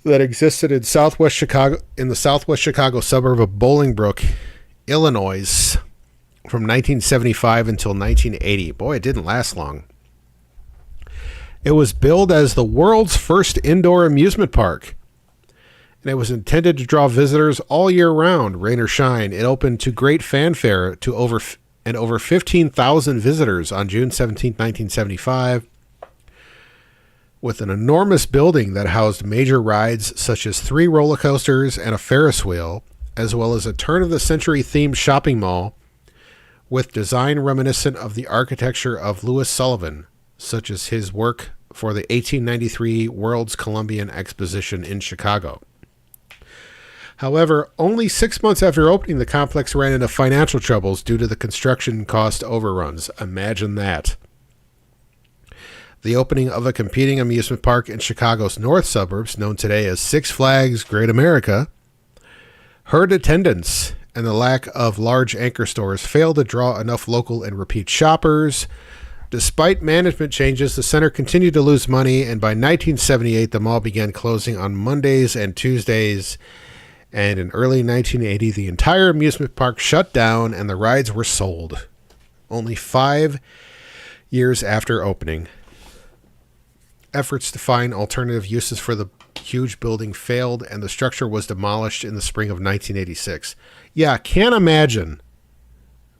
that existed in Southwest Chicago, in the Southwest Chicago suburb of Bolingbrook, Illinois, from 1975 until 1980. Boy, it didn't last long. It was billed as the world's first indoor amusement park, and it was intended to draw visitors all year round, rain or shine. It opened to great fanfare to over 15,000 visitors on June 17, 1975. with an enormous building that housed major rides such as 3 roller coasters and a Ferris wheel, as well as a turn-of-the-century themed shopping mall with design reminiscent of the architecture of Louis Sullivan, such as his work for the 1893 World's Columbian Exposition in Chicago. However, only 6 months after opening, the complex ran into financial troubles due to the construction cost overruns. Imagine that. The opening of a competing amusement park in Chicago's north suburbs, known today as Six Flags Great America, herd attendance and the lack of large anchor stores failed to draw enough local and repeat shoppers. Despite management changes, the center continued to lose money, and by 1978, the mall began closing on Mondays and Tuesdays. And in early 1980, the entire amusement park shut down and the rides were sold. Only 5 years after opening. Efforts to find alternative uses for the huge building failed, and the structure was demolished in the spring of 1986. Yeah, can't imagine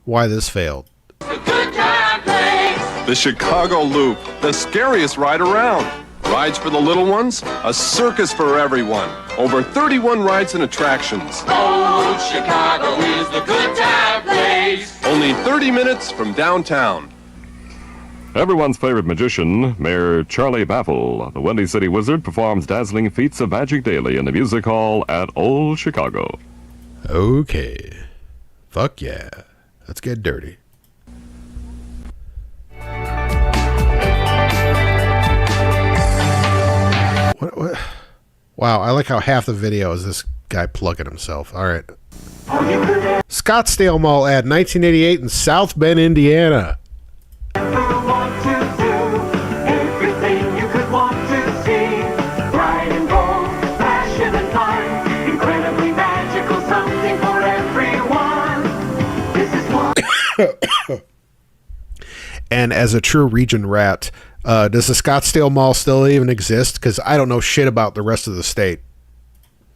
why this failed. The Chicago Loop, the scariest ride around. Rides for the little ones, a circus for everyone. Over 31 rides and attractions. Old Chicago is the good time place. Only 30 minutes from downtown. Everyone's favorite magician, Mayor Charlie Baffle, the Windy City Wizard, performs dazzling feats of magic daily in the music hall at Old Chicago. Okay. Fuck yeah. Let's get dirty. What? Wow, I like how half the video is this guy plugging himself. All right. Scottsdale Mall ad, 1988 in South Bend, Indiana. And as a true region rat, does the Scottsdale Mall still even exist? Because I don't know shit about the rest of the state.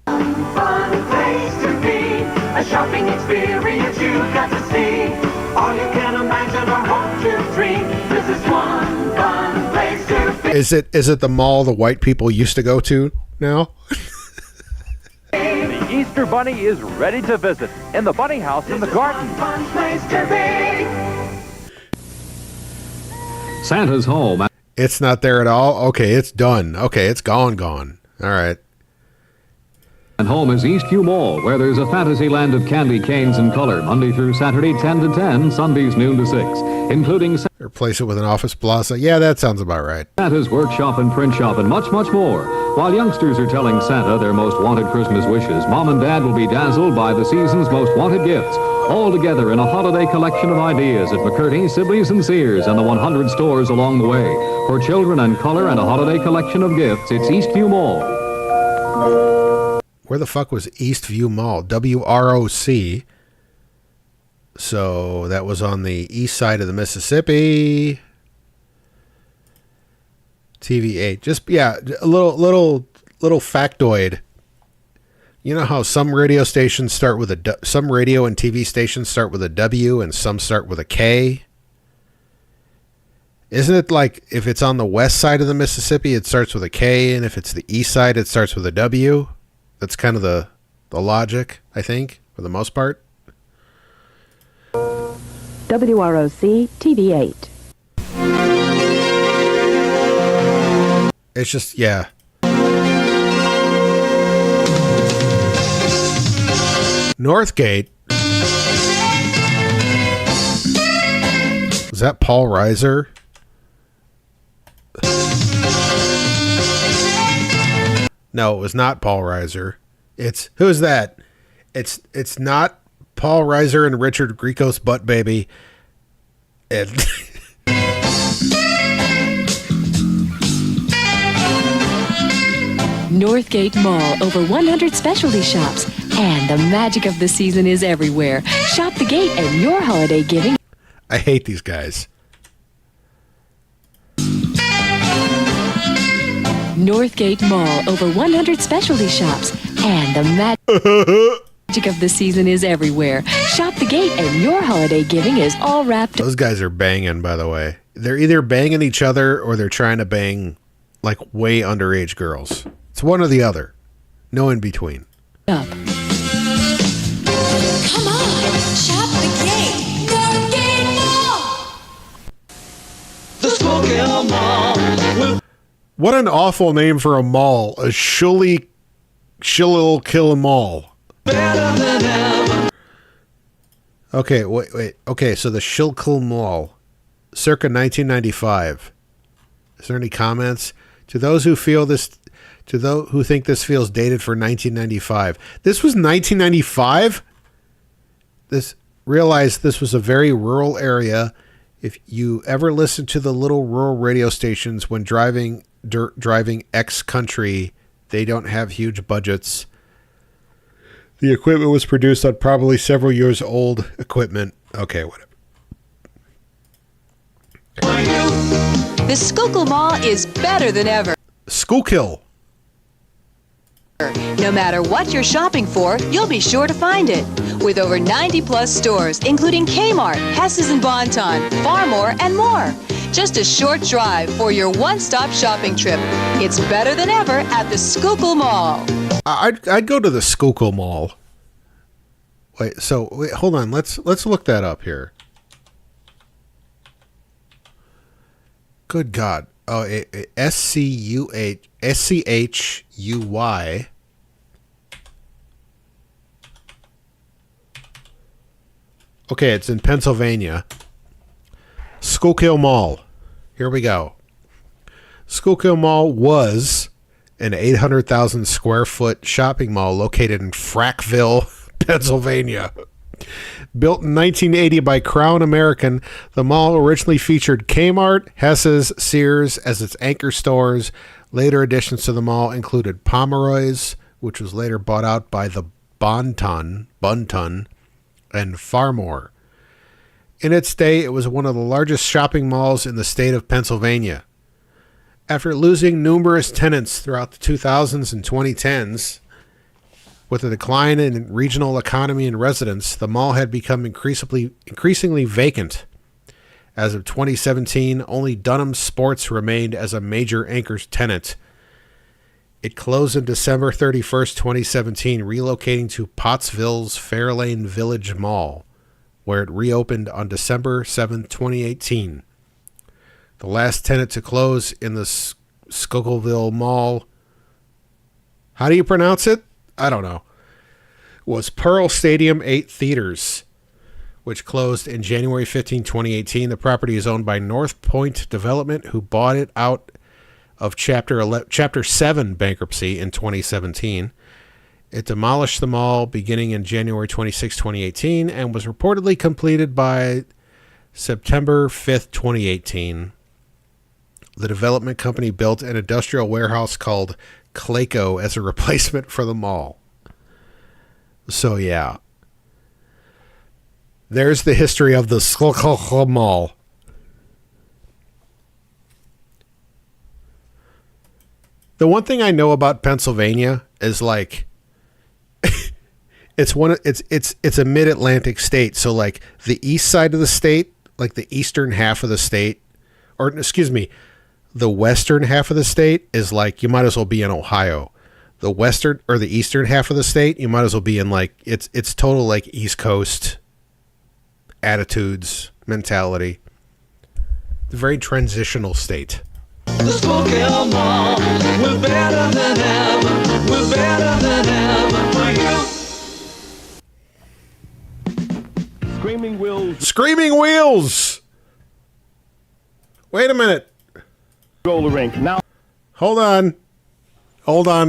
Fun place to be, a shopping experience you've got to see. All you can imagine or hope to dream. This is one fun place to be. Is it the mall the white people used to go to now? The Easter Bunny is ready to visit in the Bunny House in the garden. Fun place to be. Santa's home. It's not there at all? Okay, it's done. Okay, it's gone. All right. And home is Eastview Mall, where there's a fantasy land of candy canes and color, Monday through Saturday, 10 to 10, Sundays, noon to 6, including... Replace it with an office plaza. Yeah, that sounds about right. Santa's workshop and print shop and much, much more. While youngsters are telling Santa their most wanted Christmas wishes, Mom and Dad will be dazzled by the season's most wanted gifts, all together in a holiday collection of ideas at McCurdy, Sibley's, and Sears, and the 100 stores along the way. For children and color and a holiday collection of gifts, it's Eastview Mall. Where the fuck was Eastview Mall? WROC. So that was on the east side of the Mississippi. TV8. Just, yeah, a little factoid. You know how some radio stations start with some radio and TV stations start with a W and some start with a K? Isn't it like if it's on the west side of the Mississippi, it starts with a K, and if it's the east side, it starts with a W? That's kind of the logic, I think, for the most part. WROC TV8. It's just, yeah. Northgate. Was that Paul Reiser? No, it was not Paul Reiser. Who is that? It's not Paul Reiser and Richard Grieco's butt baby. Northgate Mall, over 100 specialty shops, and the magic of the season is everywhere. Shop the gate and your holiday giving. I hate these guys. Northgate Mall, over 100 specialty shops, and the magic of the season is everywhere. Shop the gate and your holiday giving is all wrapped up. Those guys are banging, by the way. They're either banging each other or they're trying to bang like way underage girls. It's one or the other. No in between. Up. Come on, shop the gate. Northgate Mall. The Schuylkill Mall. What an awful name for a mall. A Schuylkill Mall. Better than ever. Okay, wait. Okay, so the Schuylkill Mall, circa 1995. Is there any comments? To those who feel this, to those who think this feels dated for 1995. This was 1995? Realize this was a very rural area. If you ever listen to the little rural radio stations when driving X country, they don't have huge budgets. The equipment was produced on probably several years old equipment. Okay, whatever. The Schuylkill Mall is better than ever. Schuylkill. No matter what you're shopping for, you'll be sure to find it. With over 90 plus stores, including Kmart, Hess's and Bon-Ton, Farmore, and more. Just a short drive for your one-stop shopping trip. It's better than ever at the Schuylkill Mall. I'd go to the Schuylkill Mall. Wait, hold on. Let's look that up here. Good God. Oh, SCHUY. Okay, it's in Pennsylvania. Schuylkill Mall. Here we go. Schuylkill Mall was an 800,000 square foot shopping mall located in Frackville, Pennsylvania. Built in 1980 by Crown American, the mall originally featured Kmart, Hess's, Sears as its anchor stores. Later additions to the mall included Pomeroy's, which was later bought out by the Bon-Ton, and Farmore. In its day, it was one of the largest shopping malls in the state of Pennsylvania. After losing numerous tenants throughout the 2000s and 2010s, with a decline in regional economy and residents, the mall had become increasingly vacant. As of 2017, only Dunham Sports remained as a major anchor tenant. It closed on December 31st, 2017, relocating to Pottsville's Fairlane Village Mall, where it reopened on December 7th, 2018. The last tenant to close in the Schuylkill Mall, how do you pronounce it? I don't know, was Pearl Stadium 8 Theaters, which closed in January 15, 2018. The property is owned by North Point Development, who bought it out of Chapter 7 bankruptcy in 2017. It demolished the mall beginning in January 26, 2018, and was reportedly completed by September 5th, 2018. The development company built an industrial warehouse called Clayco as a replacement for the mall. So yeah, there's the history of the Schuylkill Mall. The one thing I know about Pennsylvania is like it's a mid-Atlantic state, so like the east side of the state, like the eastern half of the state, or excuse me, the western half of the state is like, you might as well be in Ohio. The western or the eastern half of the state, you might as well be in like, it's total like East Coast attitudes, mentality. It's a very transitional state. The Schuylkill Mall, we're better than ever, we're better than ever for you. Screaming Wheels. Screaming Wheels! Wait a minute. Roller rink. Now. Hold on,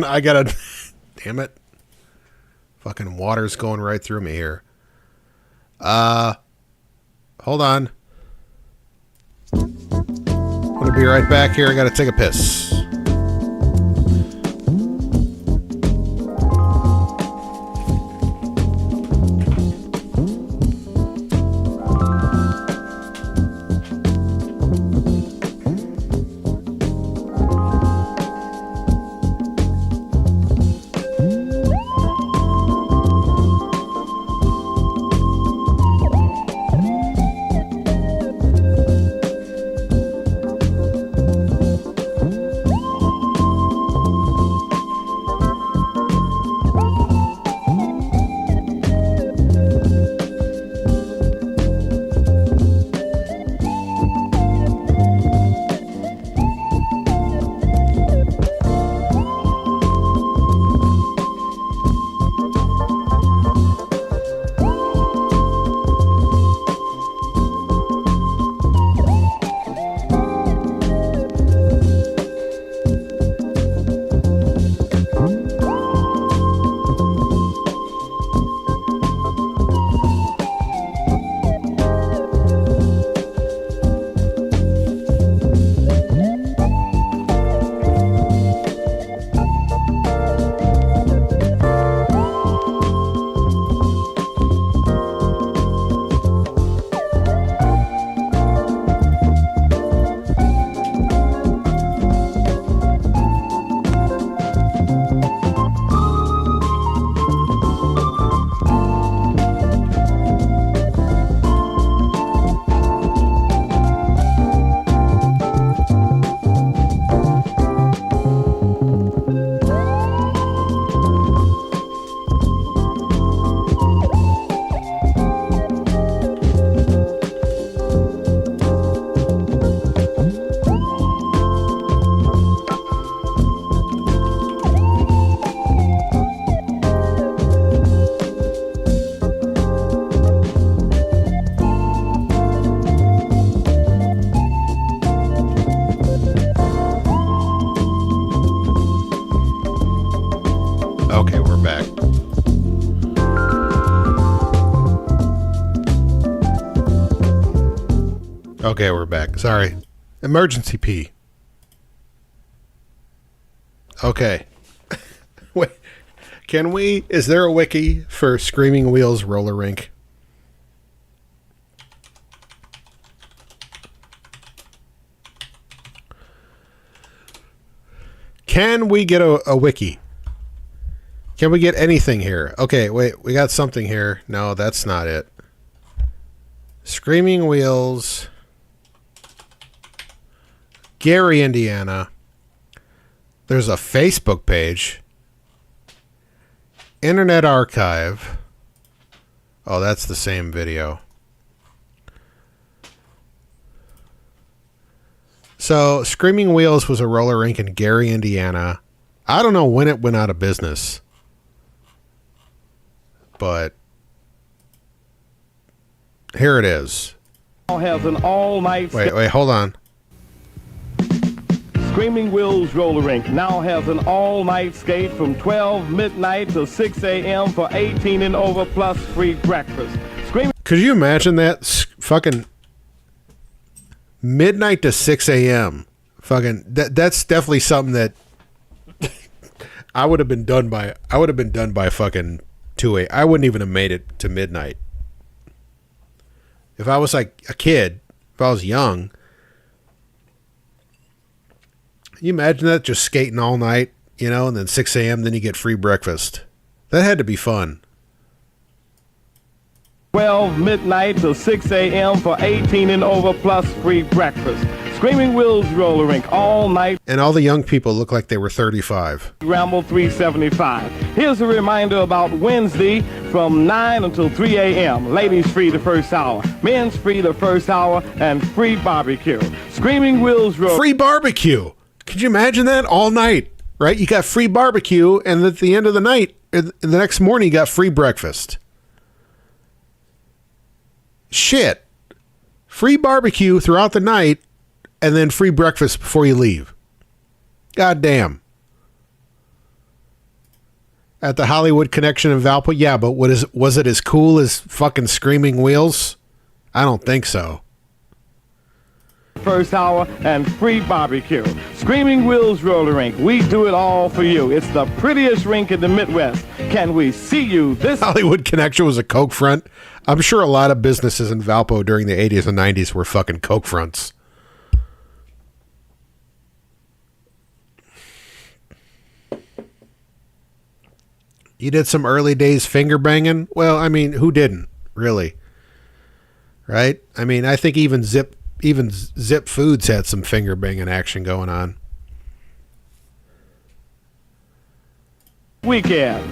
I gotta... Damn it. Fucking water's going right through me here. Hold on. I'm gonna be right back here. I gotta take a piss. Okay, we're back. Sorry. Emergency pee. Okay. Wait. Is there a wiki for Screaming Wheels roller rink? Can we get a wiki? Can we get anything here? Okay, wait, we got something here. No, that's not it. Screaming Wheels, Gary, Indiana. There's a Facebook page. Internet Archive. Oh, that's the same video. So, Screaming Wheels was a roller rink in Gary, Indiana. I don't know when it went out of business. But here it is. Has an all-night. Wait, hold on. Screaming Wheels Roller Rink now has an all-night skate from 12 midnight to 6 a.m. for 18 and over plus free breakfast. Could you imagine that? Fucking midnight to 6 a.m. Fucking that's definitely something that I would have been done by. I would have been done by fucking 2 a.m. I wouldn't even have made it to midnight. If I was like a kid, if I was young, can you imagine that? Just skating all night, and then 6 a.m., then you get free breakfast. That had to be fun. 12 midnight to 6 a.m. for 18 and over plus free breakfast. Screaming Wheels Roller Rink all night. And all the young people look like they were 35. Ramble 375. Here's a reminder about Wednesday from 9 until 3 a.m. Ladies free the first hour. Men's free the first hour and free barbecue. Screaming Wheels Roller. Free barbecue. Could you imagine that all night, right? You got free barbecue, and at the end of the night, the next morning, you got free breakfast. Shit. Free barbecue throughout the night, and then free breakfast before you leave. God damn. At the Hollywood Connection in Valpo? Yeah, but was it as cool as fucking Screaming Wheels? I don't think so. First hour and free barbecue. Screaming Wheels Roller Rink. We do it all for you. It's the prettiest rink in the Midwest. Can we see you this? Hollywood Connection was a coke front. I'm sure a lot of businesses in Valpo during the 80s and 90s were fucking coke fronts. You did some early days finger banging? Well, I mean, who didn't, really? Right? I mean, I think even Zip Foods had some finger banging action going on. Weekend.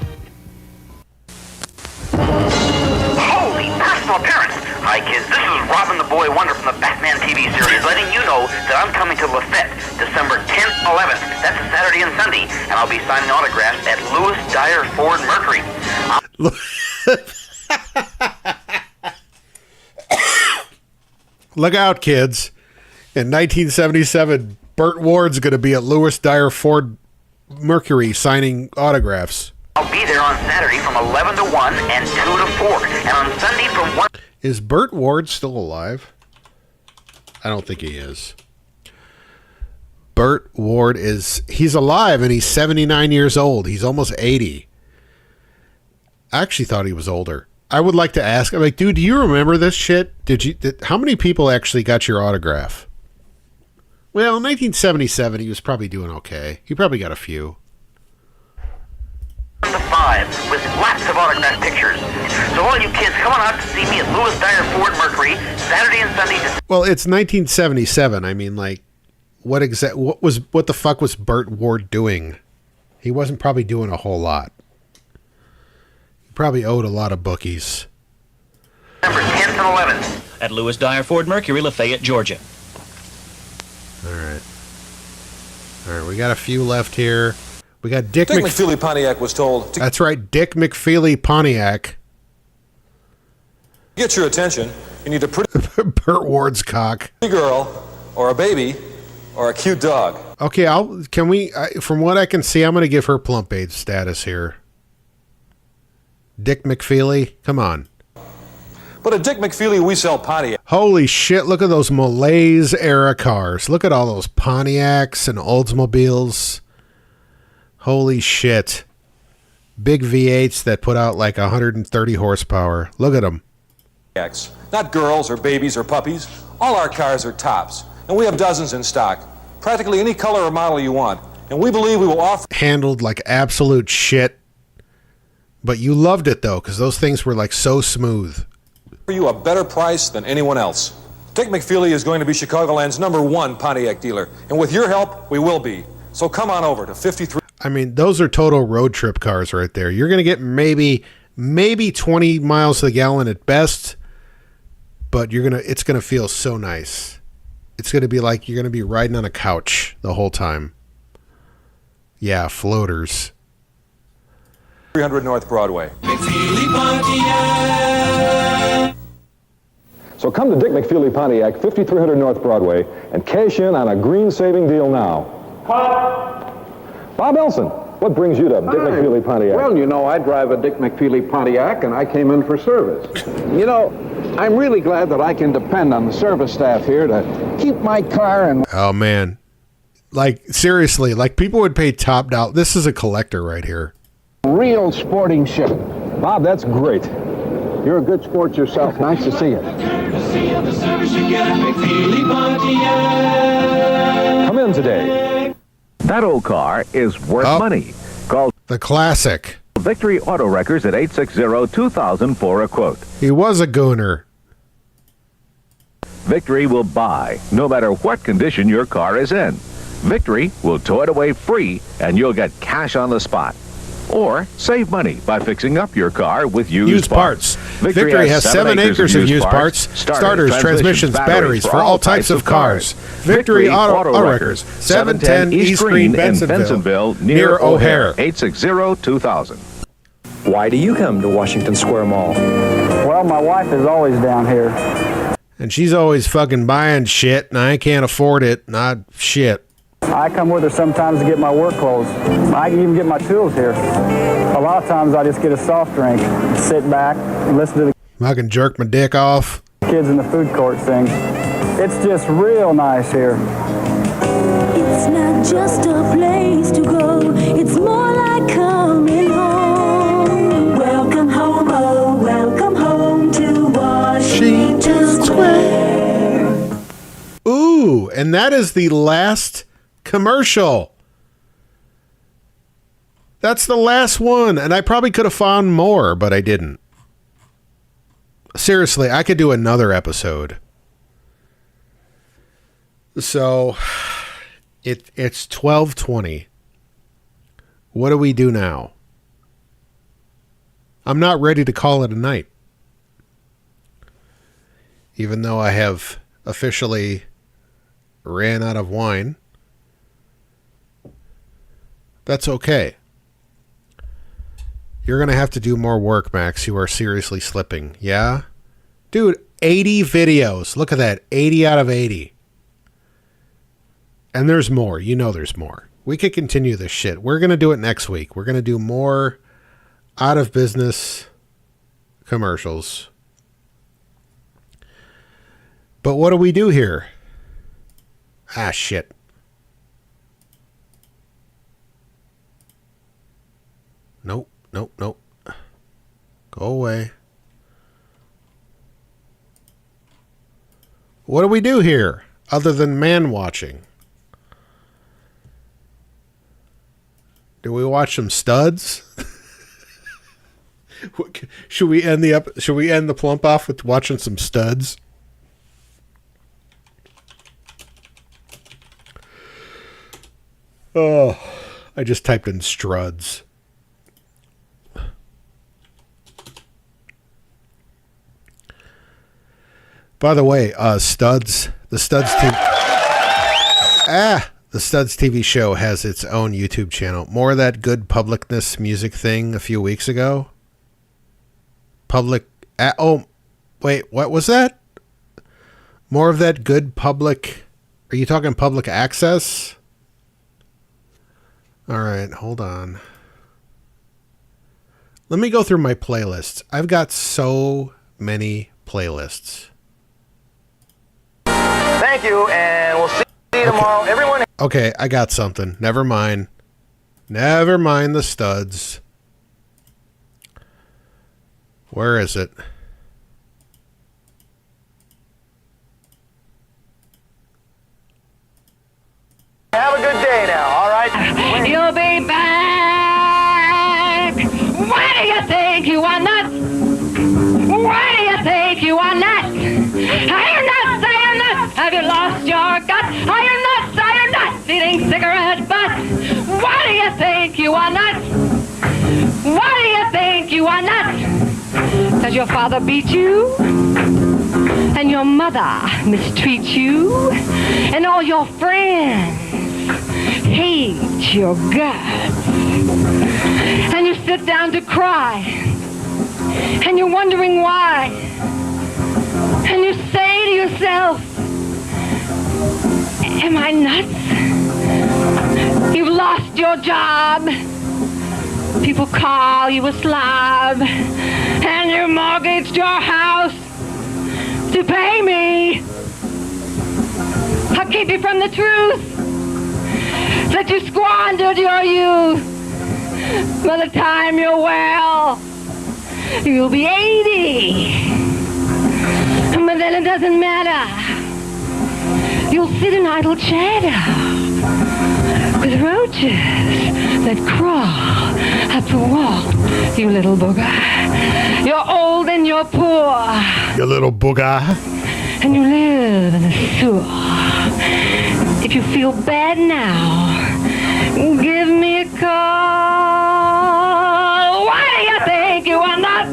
Holy personal appearance! Hi kids, this is Robin the Boy Wonder from the Batman TV series, letting you know that I'm coming to Lafayette, December 10th, 11th. That's a Saturday and Sunday, and I'll be signing autographs at Lewis Dyer Ford Mercury. Look out, kids. In 1977, Burt Ward's going to be at Lewis Dyer Ford Mercury signing autographs. I'll be there on Saturday from 11 to 1 and 2 to 4, and on Sunday from 1... Is Burt Ward still alive? I don't think he is. Burt Ward he's alive, and he's 79 years old. He's almost 80. I actually thought he was older. I would like to ask, I'm like, dude, do you remember this shit? How many people actually got your autograph? Well, in 1977, he was probably doing okay. He probably got a few. 5 with lots of autograph pictures. So all you kids, come on out to see me at Lewis Dyer Ford Mercury, Saturday and Sunday. Well, it's 1977. I mean, like, what the fuck was Burt Ward doing? He wasn't probably doing a whole lot. He probably owed a lot of bookies. December 10th and 11th. At Lewis Dyer Ford Mercury, Lafayette, Georgia. All right, we got a few left here. We got Dick McFeely Pontiac was told to That's right, Dick McFeely Pontiac. get your attention. You need a pretty Burt Ward's cock. girl, or a baby, or a cute dog. Okay, from what I can see, I'm going to give her plump aid status here. Dick McFeely, come on. But But at Dick McFeely, we sell Pontiac. Holy shit, look at those Malaise era cars. Look at all those Pontiacs and Oldsmobiles. Holy shit. Big V8s that put out like 130 horsepower. Look at them. Not girls or babies or puppies. All our cars are tops, and we have dozens in stock. Practically any color or model you want. And we believe we will offer... Handled like absolute shit. But you loved it though, because those things were like so smooth. you a better price than anyone else. Dick McFeely is going to be Chicagoland's #1 Pontiac dealer, and with your help, we will be. So come on over to 53. I mean, those are total road trip cars right there. You're going to get maybe 20 miles to the gallon at best, but it's going to feel so nice. It's going to be like you're going to be riding on a couch the whole time. Yeah, floaters. 300 North Broadway. So come to Dick McFeely Pontiac, 5300 North Broadway, and cash in on a green-saving deal now. Bob Elson, what brings you to Dick McFeely Pontiac? Well, you know, I drive a Dick McFeely Pontiac, and I came in for service. You know, I'm really glad that I can depend on the service staff here to keep my car and... Oh, man. Like, seriously, like people would pay top dollar. This is a collector right here. Real sporting ship. Bob, that's great. You're a good sport yourself. Nice to see you. Come in today. That old car is worth money. Call the classic Victory Auto Wreckers at 860-2000 for a quote. He was a gooner. Victory will buy, no matter what condition your car is in. Victory will tow it away free, and you'll get cash on the spot. Or save money by fixing up your car with used parts. Victory has 7 acres of used parts, starters, transmissions, batteries for all types of cars. Victory Auto Wreckers, 710 East Green, Bensonville, near O'Hare. 860-2000. Why do you come to Washington Square Mall? Well, my wife is always down here. And she's always fucking buying shit, and I can't afford it. Not shit. I come with her sometimes to get my work clothes. I can even get my tools here. A lot of times I just get a soft drink, sit back, and listen to the I can jerk my dick off. Kids in the food court sing. It's just real nice here. It's not just a place to go, it's more like coming home. Welcome home, oh, welcome home to Washington Square. Ooh, and that is the last commercial. That's the last one, and I probably could have found more, but I didn't. Seriously, I could do another episode. So, it's 12:20. What do we do now? I'm not ready to call it a night. Even though I have officially ran out of wine. That's okay. You're going to have to do more work, Max. You are seriously slipping. Yeah? Dude, 80 videos. Look at that. 80 out of 80. And there's more. You know there's more. We could continue this shit. We're going to do it next week. We're going to do more out of business commercials. But what do we do here? Ah, shit. Nope. Go away. What do we do here other than man watching? Do we watch some studs? Should we end the plump off with watching some studs? Oh, I just typed in struds. By the way, the Studs TV show has its own YouTube channel. More of that good publicness music thing a few weeks ago. Wait, what was that? More of that good public. Are you talking public access? All right, hold on. Let me go through my playlists. I've got so many playlists. Thank you, and we'll see you tomorrow. Everyone. Okay, I got something. Never mind. Never mind the studs. Where is it? Have a good day now, all right? You'll be back. Why do you think you are nuts? Why do you think you are nuts? Are you nuts? Are you nuts? Have you lost your guts? Are you nuts? Are you nuts? Eating cigarette butts? Why do you think you are nuts? Why do you think you are nuts? Does your father beat you? And your mother mistreat you? And all your friends hate your guts? And you sit down to cry, and you're wondering why, and you say to yourself, am I nuts? You've lost your job, people call you a slob, and you mortgaged your house to pay me. I'll keep you from the truth that you squandered your youth. By the time you're well, you'll be 80. But then it doesn't matter. You'll sit in idle chatter with roaches that crawl up the wall, you little booger. You're old and you're poor. You little booger. And you live in a sewer. If you feel bad now, give me a call. Why do you think you are nuts?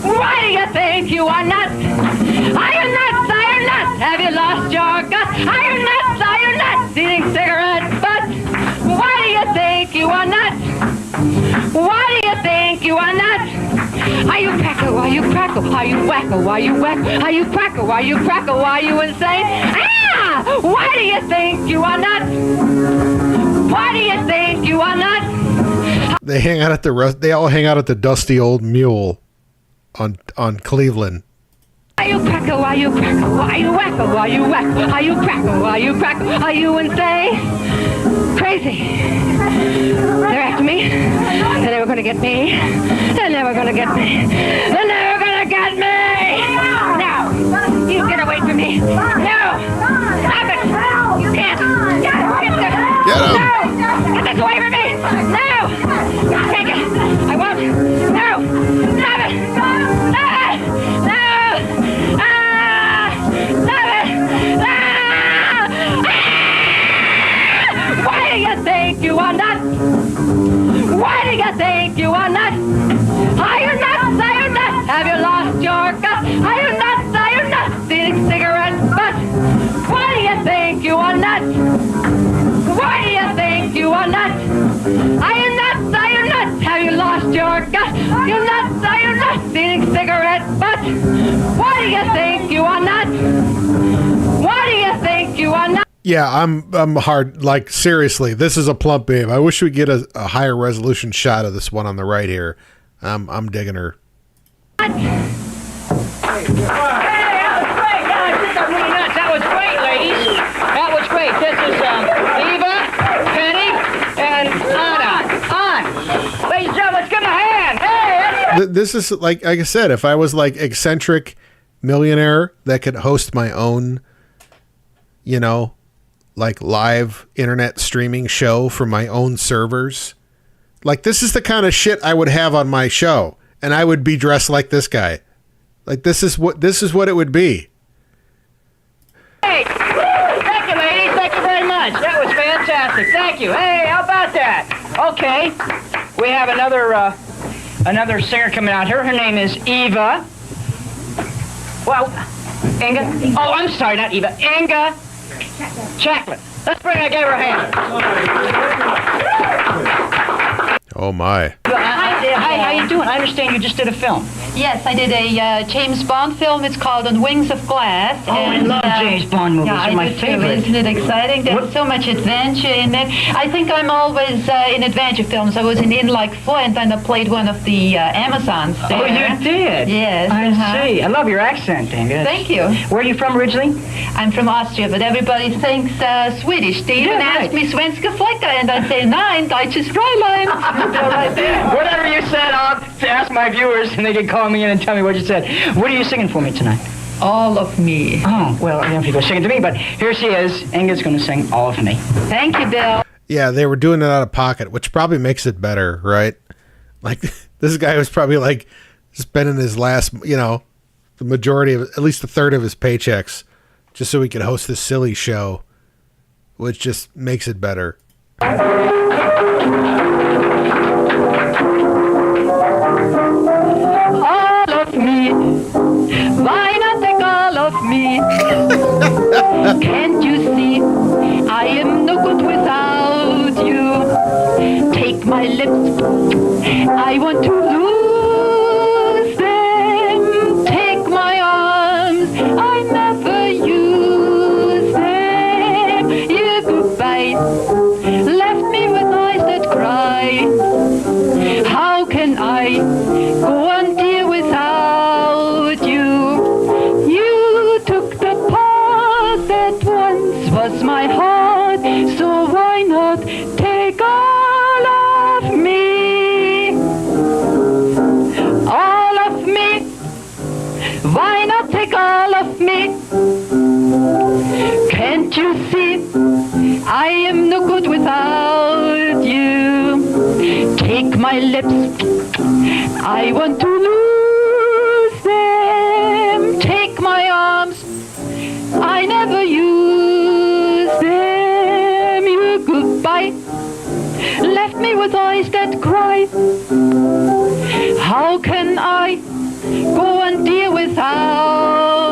Why do you think you are nuts? Are you nuts? Are you nuts? Have you lost your guts? Are you nuts? Are you nuts? Eating cigarette butts? Why do you think you are nuts? Why do you think you are nuts? Are you cracker? Are you cracker? Are you wacko? Are you whack? Are you cracker? Are you cracker? Are you insane? Ah! Why do you think you are nuts? Why do you think you are nuts? They hang out at they all hang out at the Dusty Old Mule on Cleveland. Are you cracker? Are you cracker? Are you wacko? Are you wacko? Are you cracker? Are you cracker? Are you insane? Crazy. They're after me. They're never gonna get me. They're never gonna get me. They're never gonna get me. No. You get away from me. No. Stop it. You can't. Get this. Get him. No. Get this away from me. No. Take it. I won't. No. Stop it. Stop it. No. Stop it. Why do you think you are nuts? Why do you think you are nuts? Are you nuts? Are you nuts? Have you lost your guts? Are you nuts? Are you nuts? Eating cigarette butts? Why do you think you are nuts? Why do you think you are nuts? Are you nuts? Are you nuts? Have you lost your guts? Are you nuts? Are you nuts? Eating cigarette butts? Why do you think you are nuts? Why do you think you are nuts? Yeah, I'm hard. Like, seriously, this is a plump babe. I wish we'd get a higher resolution shot of this one on the right here. I'm digging her. That was great, ladies. That was great. This is Eva, Penny, and Anna. Ladies and gentlemen, let's give them a hand. Hey! This is like I said, if I was like eccentric millionaire that could host my own, like live internet streaming show from my own servers. Like, this is the kind of shit I would have on my show, and I would be dressed like this guy. Like, this is what it would be. Hey, thank you, ladies. Thank you very much. That was fantastic. Thank you. Hey, how about that? Okay, we have another singer coming out here. Her name is Eva. Well, Inga. Oh, I'm sorry, not Eva. Inga Chaplin. Let's bring her. Give her a hand. Oh my. Hi, how you you doing? I understand you just did a film. Yes, I did a James Bond film. It's called On Wings of Glass. Oh, I love James Bond movies. Yeah, They're my do too. favorite. Isn't it exciting? There's so much adventure in it. I think I'm always in adventure films. I was in Like Flint, and I played one of the Amazons there. Oh, you did? Yes. I see. I love your accent, Inga. Thank you. Where are you from originally? I'm from Austria, but everybody thinks Swedish. They even ask me Svenska Flicka, and I say, Nein, Deutsches Fräulein. They're right there. Whatever you said, I'll ask my viewers, and they can call me in and tell me what you said. What are you singing for me tonight? All of Me. Oh, well, you don't have to go sing it to me, but here she is. Inga's going to sing All of Me. Thank you, Bill. Yeah, they were doing it out of pocket, which probably makes it better, right? Like, this guy was probably, like, spending his last, the majority of, at least a third of his paychecks, just so he could host this silly show, which just makes it better. All of me, why not take all of me? Can't you see, I am no good without you. Take my lips, I want to lose them. Take my arms, I never use them. You goodbye, left me with eyes that cry. How can I go on, dear, without you? You took the part that once was my heart, so why not take all of me? All of me, why not take all of me? Can't you see, I am no good without you. Take my lips, I want to lose them. Take my arms, I never use them. You goodbye, left me with eyes that cry. How can I go on, dear, without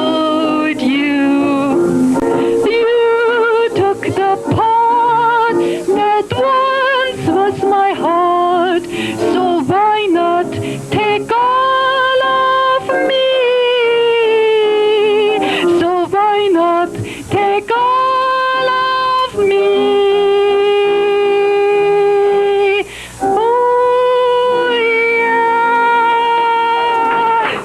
you? You took the part that once was my heart, so why not take all of me? So why not take all of me? Oh, yeah.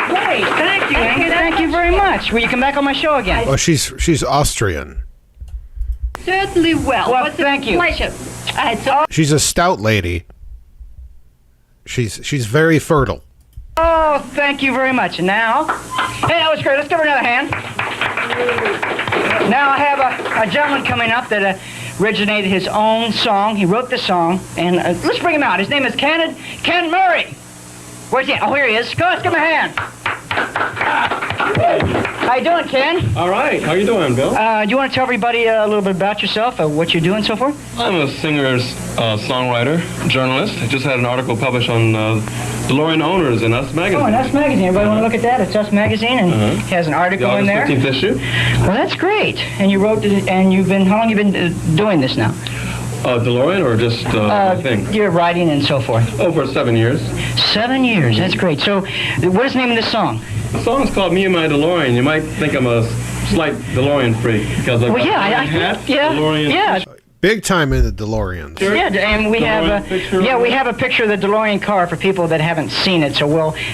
Great. Thank you, Inga. Thank you very much. Will you come back on my show again? Well, she's Austrian. Certainly will. Well, What's thank you. Pleasure. She's a stout lady. She's very fertile. Oh, thank you very much. And now, hey, that was great. Let's give her another hand. Now I have a gentleman coming up that originated his own song. He wrote the song, and let's bring him out. His name is Ken Murray. Where's he at? Oh, here he is. Go, let's give him a hand. How you doing, Ken? All right. How you doing, Bill? Do you want to tell everybody a little bit about yourself, what you're doing so far? I'm a singer, songwriter, journalist. I just had an article published on DeLorean owners in Us Magazine. Oh, in Us Magazine. Everybody want to look at that? It's Us Magazine, and it has an article The in there. August 15th issue. Well, that's great. And you wrote it, and how long have you been doing this now? DeLorean or just thing? You're writing and so forth. Over 7 years. 7 years. That's great. So, what is the name of this song? The song's called Me and My DeLorean. You might think I'm a slight DeLorean freak because I've got a hat, DeLorean. Yeah. Big time in the DeLoreans. Yeah, and we have we have a picture of the DeLorean car for people that haven't seen it. So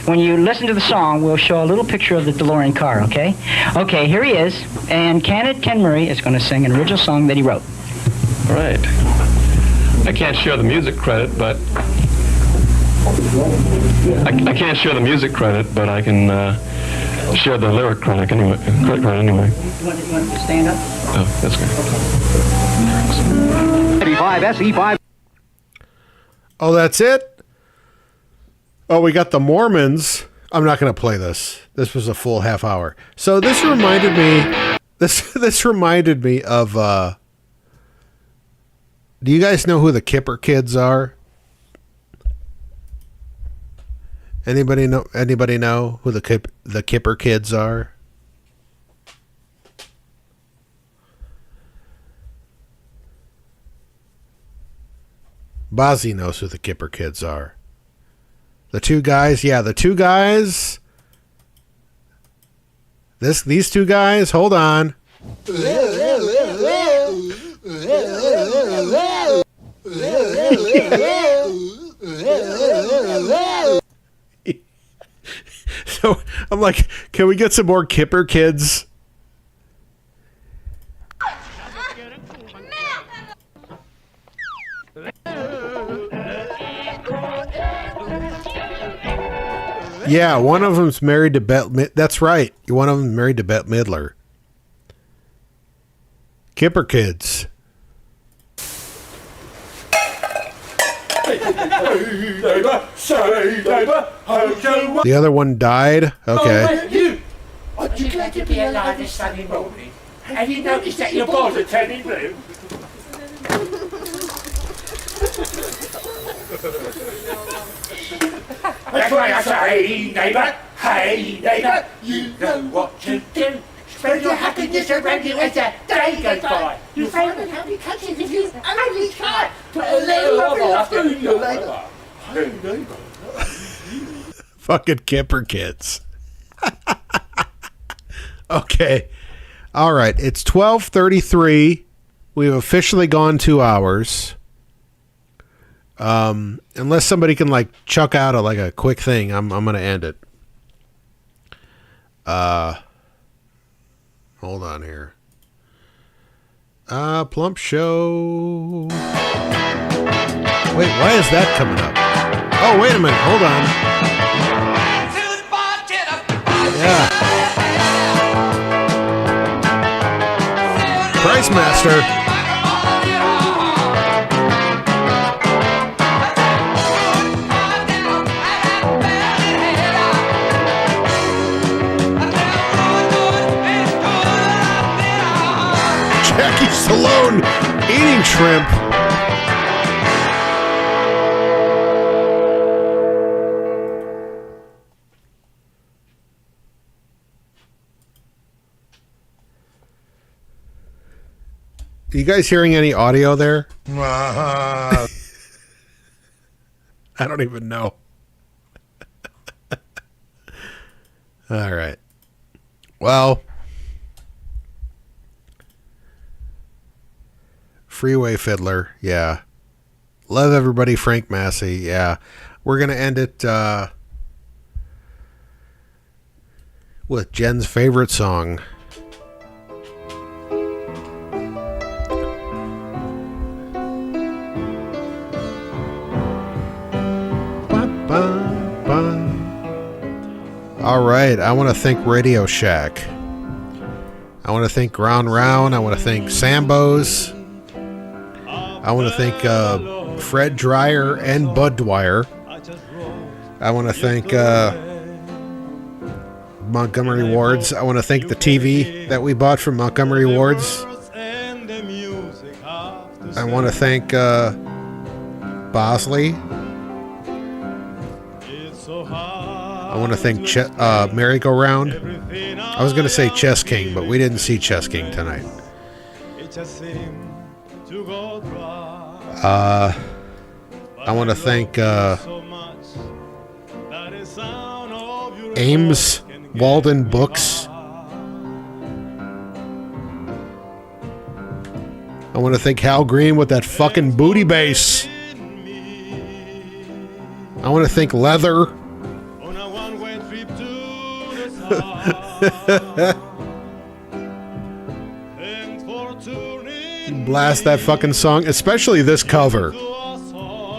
when you listen to the song, we'll show a little picture of the DeLorean car. Okay? Okay, here he is, and Ken Murray is going to sing an original song that he wrote. All right. I can't share the music credit, but I can't share the music credit, but I can share the lyric credit anyway. You want to stand up? Oh, that's great. 85 SE5. Oh, that's it? Oh, we got the Mormons. I'm not going to play this. This was a full half hour. So this reminded me. This reminded me of. Do you guys know who the Kipper Kids are? Anybody know who the Kipper Kids are? Bozzy knows who the Kipper Kids are. The two guys. Yeah, the two guys. These two guys. Hold on. So I'm like, can we get some more Kipper Kids? Yeah, one of them's married to Bette. That's right. One of them's married to Bette Midler. Kipper Kids. The other one died. Okay. Aren't you glad to be alive this sunny morning? Have you noticed that your balls are turning blue? That's why I say, neighbour, hey neighbour, you know what to do. Spread your happiness around you as the day goes by. You'll find that happy countries if you only try. Put a little of your food in your neighbour. Hey neighbour. Fucking Kipper Kids. Okay. All right. It's 12:33. We've officially gone 2 hours. Unless somebody can like chuck out a quick thing, I'm gonna end it. Hold on here. Plump Show. Wait, why is that coming up? Oh, wait a minute. Hold on. Yeah. Price Master. Jackie Stallone eating shrimp. Are you guys hearing any audio there? I don't even know. All right. Well, Freeway Fiddler, yeah. Love everybody, Frank Massey, yeah. We're going to end it with Jen's favorite song. All right, I want to thank Radio Shack. I want to thank Ground Round. I want to thank Sambo's. I want to thank Fred Dreyer and Bud Dwyer. I want to thank Montgomery Ward's. I want to thank the TV that we bought from Montgomery Ward's. I want to thank Bosley. I want to thank Merry Go Round. I was going to say Chess King, but we didn't see Chess King tonight. I want to thank Ames Walden Books. I want to thank Hal Green with that fucking booty bass. I want to thank Leather. Blast that fucking song, especially this cover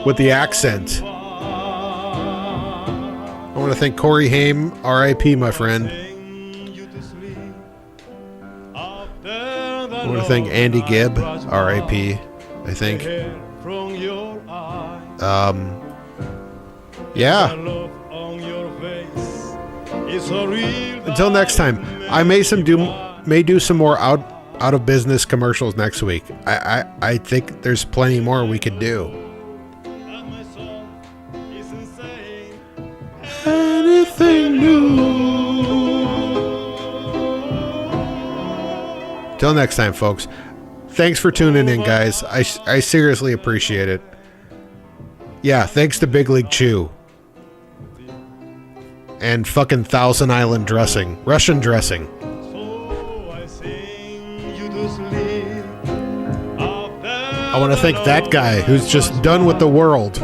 with the accent. I want to thank Corey Haim, R.I.P. my friend. I want to thank Andy Gibb, R.I.P. I think. Yeah. Until next time, I may do some more out of business commercials next week. I think there's plenty more we could do. Anything new. Till next time, folks. Thanks for tuning in, guys. I seriously appreciate it. Yeah, thanks to Big League Chew. and fucking Thousand Island dressing. Russian dressing. I want to thank that guy who's just done with the world.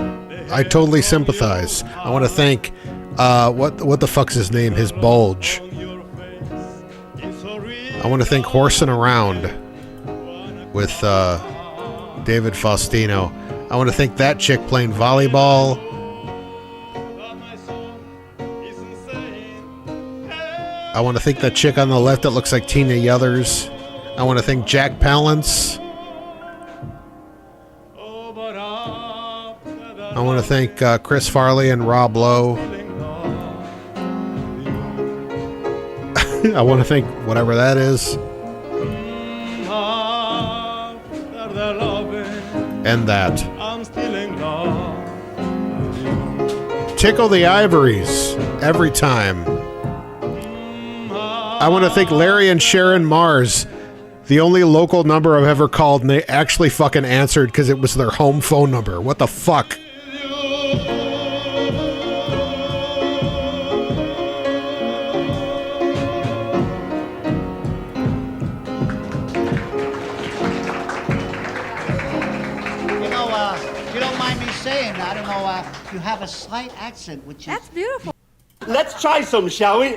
I totally sympathize. I want to thank, what the fuck's his name? His bulge. I want to thank Horsing Around with David Faustino. I want to thank that chick playing volleyball. I want to thank that chick on the left that looks like Tina Yothers. I want to thank Jack Palance. I want to thank Chris Farley and Rob Lowe. I want to thank whatever that is. And that. Tickle the Ivories every time. I want to thank Larry and Sharon Mars, the only local number I've ever called, and they actually fucking answered because it was their home phone number. What the fuck? You have a slight accent, which is... That's beautiful. Let's try some, shall we?